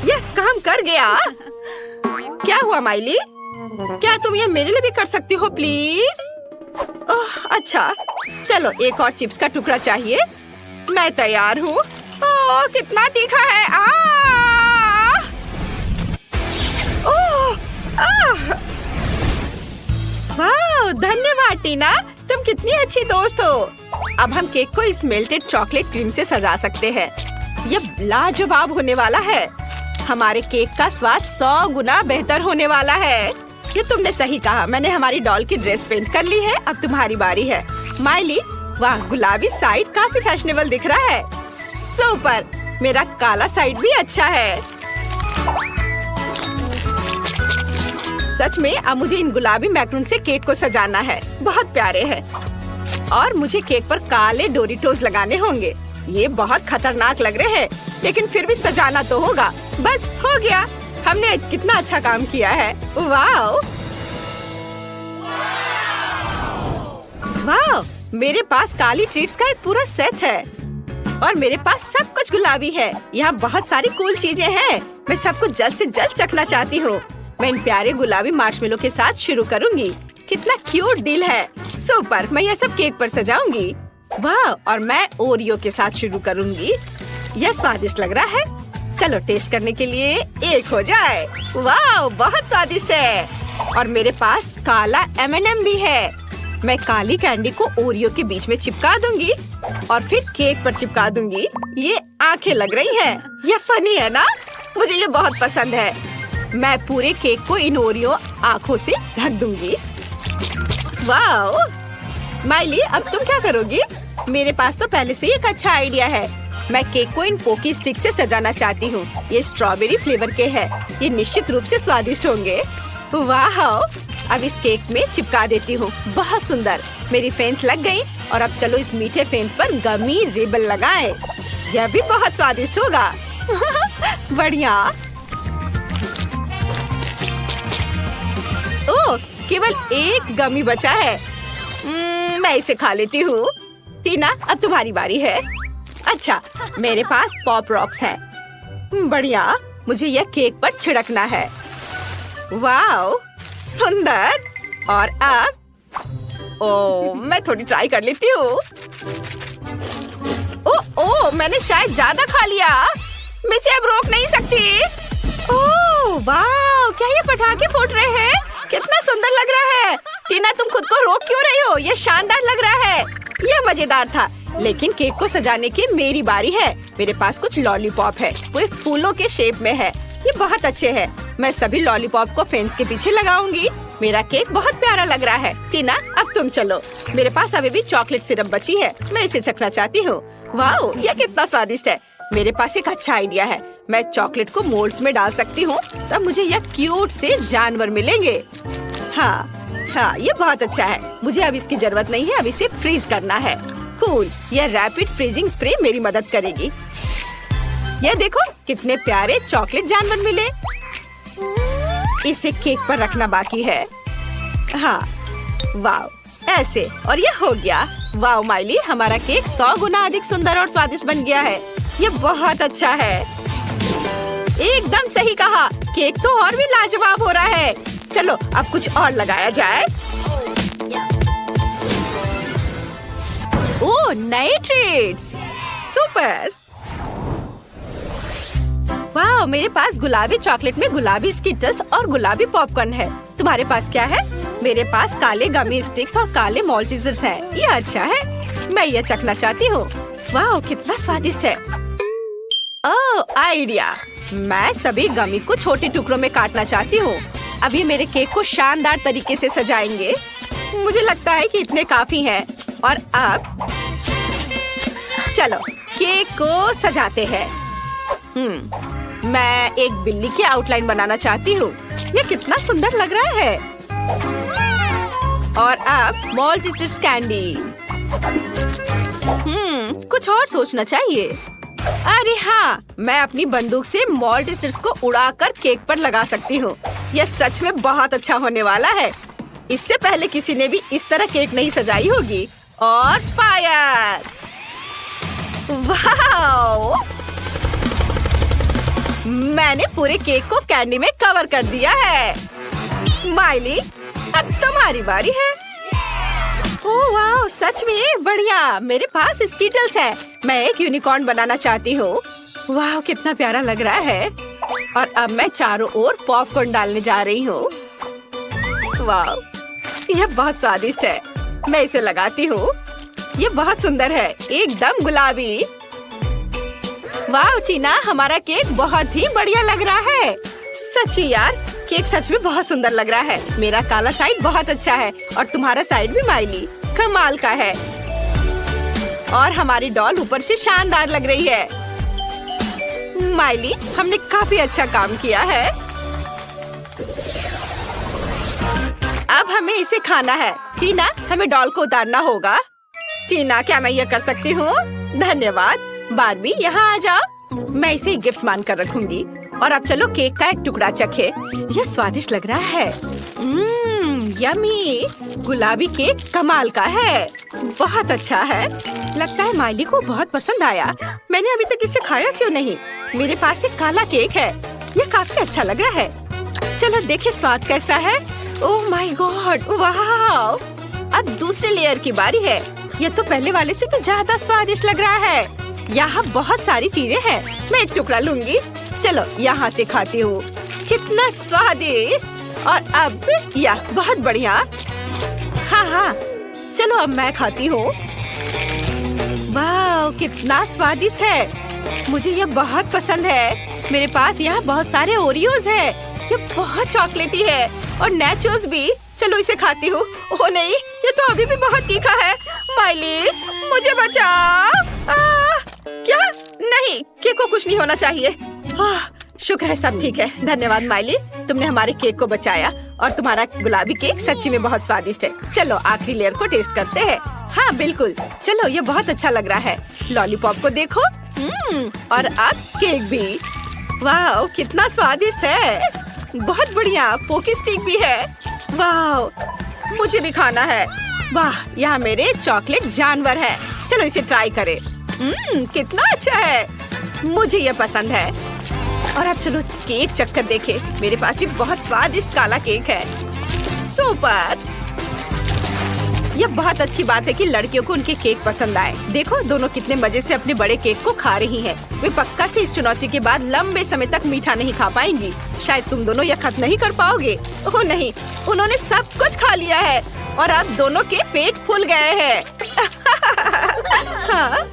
यह काम कर गया। क्या हुआ माइली? क्या तुम ये मेरे लिए भी कर सकती हो प्लीज? ओह, अच्छा, चलो एक और चिप्स का टुकड़ा चाहिए। मैं तैयार हूँ। ओह, कितना तीखा है। ओह, वाह, धन्यवाद टीना, तुम कितनी अच्छी दोस्त हो। अब हम केक को इस मेल्टेड चॉकलेट क्रीम से सजा सकते हैं। यह लाजवाब होने वाला है। हमारे केक का स्वाद 100 गुना बेहतर होने वाला है। ये तुमने सही कहा। मैंने हमारी डॉल की ड्रेस पेंट कर ली है। अब तुम्हारी बारी है। माइली, वाह, गुलाबी साइड काफी फैशनेबल दिख रहा है। सुपर! मेरा काला साइड भी अच्छा है। सच में अब मुझे इन गुलाबी मैक्रून से केक को सजाना है। बहुत प्यारे हैं। और मुझे केक पर काले डोरिटोस लगाने होंगे। ये बहुत खतरनाक लग रहे हैं, लेकिन फिर भी सजाना तो होगा। बस हो गया। हमने कितना अच्छा काम किया है। वाह वाह, मेरे पास काली ट्रीट्स का एक पूरा सेट है और मेरे पास सब कुछ गुलाबी है। यहाँ बहुत सारी कूल चीजें हैं। मैं सब कुछ जल्द से जल्द चखना चाहती हूँ। मैं इन प्यारे गुलाबी मार्शमेलो के साथ शुरू करूँगी। कितना क्यूट दिल है। सुपर! मैं ये सब केक पर सजाऊंगी। वाह, और मैं ओरियो के साथ शुरू करूँगी। यह स्वादिष्ट लग रहा है। चलो टेस्ट करने के लिए एक हो जाए। वाह, बहुत स्वादिष्ट है। और मेरे पास काला M&M भी है। मैं काली कैंडी को ओरियो के बीच में चिपका दूंगी और फिर केक पर चिपका दूंगी। ये आंखें लग रही हैं। ये फनी है ना? मुझे ये बहुत पसंद है। मैं पूरे केक को इन ओरियो आंखों से ढक दूंगी। वाह! माइली, अब तुम क्या करोगी? मेरे पास तो पहले से ही एक अच्छा आइडिया है। मैं केक को इन पोकी स्टिक से सजाना चाहती हूँ। ये स्ट्रॉबेरी फ्लेवर के हैं। ये निश्चित रूप से स्वादिष्ट होंगे। वाह! अब इस केक में चिपका देती हूँ। बहुत सुंदर। मेरी फेंस लग गई और अब चलो इस मीठे फेंस पर गमी रिबन लगाएं। यह भी बहुत स्वादिष्ट होगा। बढ़िया। ओह, केवल एक गमी बचा है। मैं इसे खा लेती हूँ। टीना, अब तुम्हारी बारी है। अच्छा, मेरे पास पॉप रॉक्स हैं। बढ़िया, मुझे यह केक पर छिड़कना है। वाह, सुंदर। और अब मैं थोड़ी ट्राई कर लेती हूँ। ओह, मैंने शायद ज्यादा खा लिया। मैं इसे अब रोक नहीं सकती। ओह वाह, क्या ये पटाखे फूट रहे हैं? कितना सुंदर लग रहा है। टीना, तुम खुद को रोक क्यों रही हो? ये शानदार लग रहा है। यह मजेदार था। लेकिन केक को सजाने की मेरी बारी है। मेरे पास कुछ लॉलीपॉप है। वो फूलों के शेप में है। ये बहुत अच्छे हैं। मैं सभी लॉलीपॉप को फेंस के पीछे लगाऊंगी। मेरा केक बहुत प्यारा लग रहा है। टीना, अब तुम चलो। मेरे पास अभी भी चॉकलेट सिरप बची है। मैं इसे चखना चाहती हूँ। वाह, ये कितना स्वादिष्ट है। मेरे पास एक अच्छा आइडिया है। मैं चॉकलेट को मोल्ड्स में डाल सकती हूँ, तब मुझे यह क्यूट से जानवर मिलेंगे। हाँ, ये बहुत अच्छा है। मुझे अब इसकी जरूरत नहीं है, अब इसे फ्रीज करना है। कूल, यह रैपिड फ्रीजिंग स्प्रे मेरी मदद करेगी। यह देखो कितने प्यारे चॉकलेट जानवर मिले। इसे केक पर रखना बाकी है। हाँ, वाव, ऐसे, और यह हो गया। वाव माइली, हमारा केक 100 गुना अधिक सुंदर और स्वादिष्ट बन गया है। यह बहुत अच्छा है। एकदम सही कहा, केक तो और भी लाजवाब हो रहा है। चलो अब कुछ और लगाया जाए। ओह, नए ट्रीट्स, सुपर। वाह, मेरे पास गुलाबी चॉकलेट में गुलाबी स्किटल्स और गुलाबी पॉपकॉर्न है। तुम्हारे पास क्या है? मेरे पास काले गमी स्टिक्स और काले मॉल्टीजर्स हैं। ये अच्छा है, मैं ये चखना चाहती हूँ। वाह, कितना स्वादिष्ट है। ओह, आइडिया, मैं सभी गमी को छोटे टुकड़ों में काटना चाहती हूँ। अब ये मेरे केक को शानदार तरीके से सजाएंगे। मुझे लगता है कि इतने काफी हैं। और अब चलो केक को सजाते हैं। मैं एक बिल्ली की आउटलाइन बनाना चाहती हूँ। ये कितना सुंदर लग रहा है। और अब मॉल्टीजर्स कैंडी। कुछ और सोचना चाहिए। अरे हाँ, मैं अपनी बंदूक से मॉल्टीजर्स को उड़ाकर केक पर लगा सकती हूँ। यह सच में बहुत अच्छा होने वाला है। इससे पहले किसी ने भी इस तरह केक नहीं सजाई होगी। और फायर! वाओ! मैंने पूरे केक को कैंडी में कवर कर दिया है। माइली, अब तुम्हारी बारी है। ओह वाह, सच में बढ़िया। मेरे पास स्कीटल्स है। मैं एक यूनिकॉर्न बनाना चाहती हूँ। वाह, कितना प्यारा लग रहा है। और अब मैं चारों ओर पॉपकॉर्न डालने जा रही हूँ। वाह, यह बहुत स्वादिष्ट है। मैं इसे लगाती हूँ। ये बहुत सुंदर है, एकदम गुलाबी। वाह टीना, हमारा केक बहुत ही बढ़िया लग रहा है। सच्ची यार, केक सच में बहुत सुंदर लग रहा है। मेरा काला साइड बहुत अच्छा है और तुम्हारा साइड भी माइली कमाल का है। और हमारी डॉल ऊपर से शानदार लग रही है। माइली, हमने काफी अच्छा काम किया है। अब हमें इसे खाना है। टीना, हमें डॉल को उतारना होगा। टीना, क्या मैं ये कर सकती हूँ? धन्यवाद। बार्बी, यहाँ आ जाओ। मैं इसे गिफ्ट मानकर रखूंगी। और अब चलो केक का एक टुकड़ा चखे। यह स्वादिष्ट लग रहा है। यम्मी, गुलाबी केक कमाल का है। बहुत अच्छा है। लगता है माइली को बहुत पसंद आया। मैंने अभी तक इसे खाया क्यों नहीं? मेरे पास एक काला केक है। यह काफी अच्छा लग रहा है। चलो देखे स्वाद कैसा है। ओह माय गॉड, वाह! अब दूसरे लेयर की बारी है। यह तो पहले वाले से भी ज्यादा स्वादिष्ट लग रहा है। यहाँ बहुत सारी चीजें हैं। मैं एक टुकड़ा लूंगी। चलो यहाँ से खाती हूँ। कितना स्वादिष्ट। और अब यह बहुत बढ़िया। हाँ, चलो अब मैं खाती हूँ। वाह, कितना स्वादिष्ट है। मुझे यह बहुत पसंद है। मेरे पास यहाँ बहुत सारे ओरियोज है। ये बहुत चॉकलेटी है और नैचोस भी। चलो इसे खाती हूँ। ओह नहीं, ये तो अभी भी बहुत तीखा है। माइली, मुझे बचाओ। क्या? नहीं, केक को कुछ नहीं होना चाहिए। शुक्र है सब ठीक है। धन्यवाद माइली, तुमने हमारे केक को बचाया। और तुम्हारा गुलाबी केक सच्ची में बहुत स्वादिष्ट है। चलो आखिरी लेयर को टेस्ट करते हैं। हाँ बिल्कुल, चलो ये बहुत अच्छा लग रहा है। लॉलीपॉप को देखो। और अब केक भी। वाह, कितना स्वादिष्ट है। बहुत बढ़िया। पोकी स्टिक भी है। वाह, मुझे भी खाना है। वाह, यहाँ मेरे चॉकलेट जानवर है। चलो इसे ट्राई करें। कितना अच्छा है। मुझे ये पसंद है। और अब चलो केक चक्कर देखे। मेरे पास भी बहुत स्वादिष्ट काला केक है। सुपर। यह बहुत अच्छी बात है कि लड़कियों को उनके केक पसंद आए। देखो दोनों कितने मजे से अपने बड़े केक को खा रही हैं। वे पक्का से इस चुनौती के बाद लंबे समय तक मीठा नहीं खा पाएंगी। शायद तुम दोनों यह खत्म नहीं कर पाओगे। ओह नहीं, उन्होंने सब कुछ खा लिया है और अब दोनों के पेट फूल गए हैं। हाँ।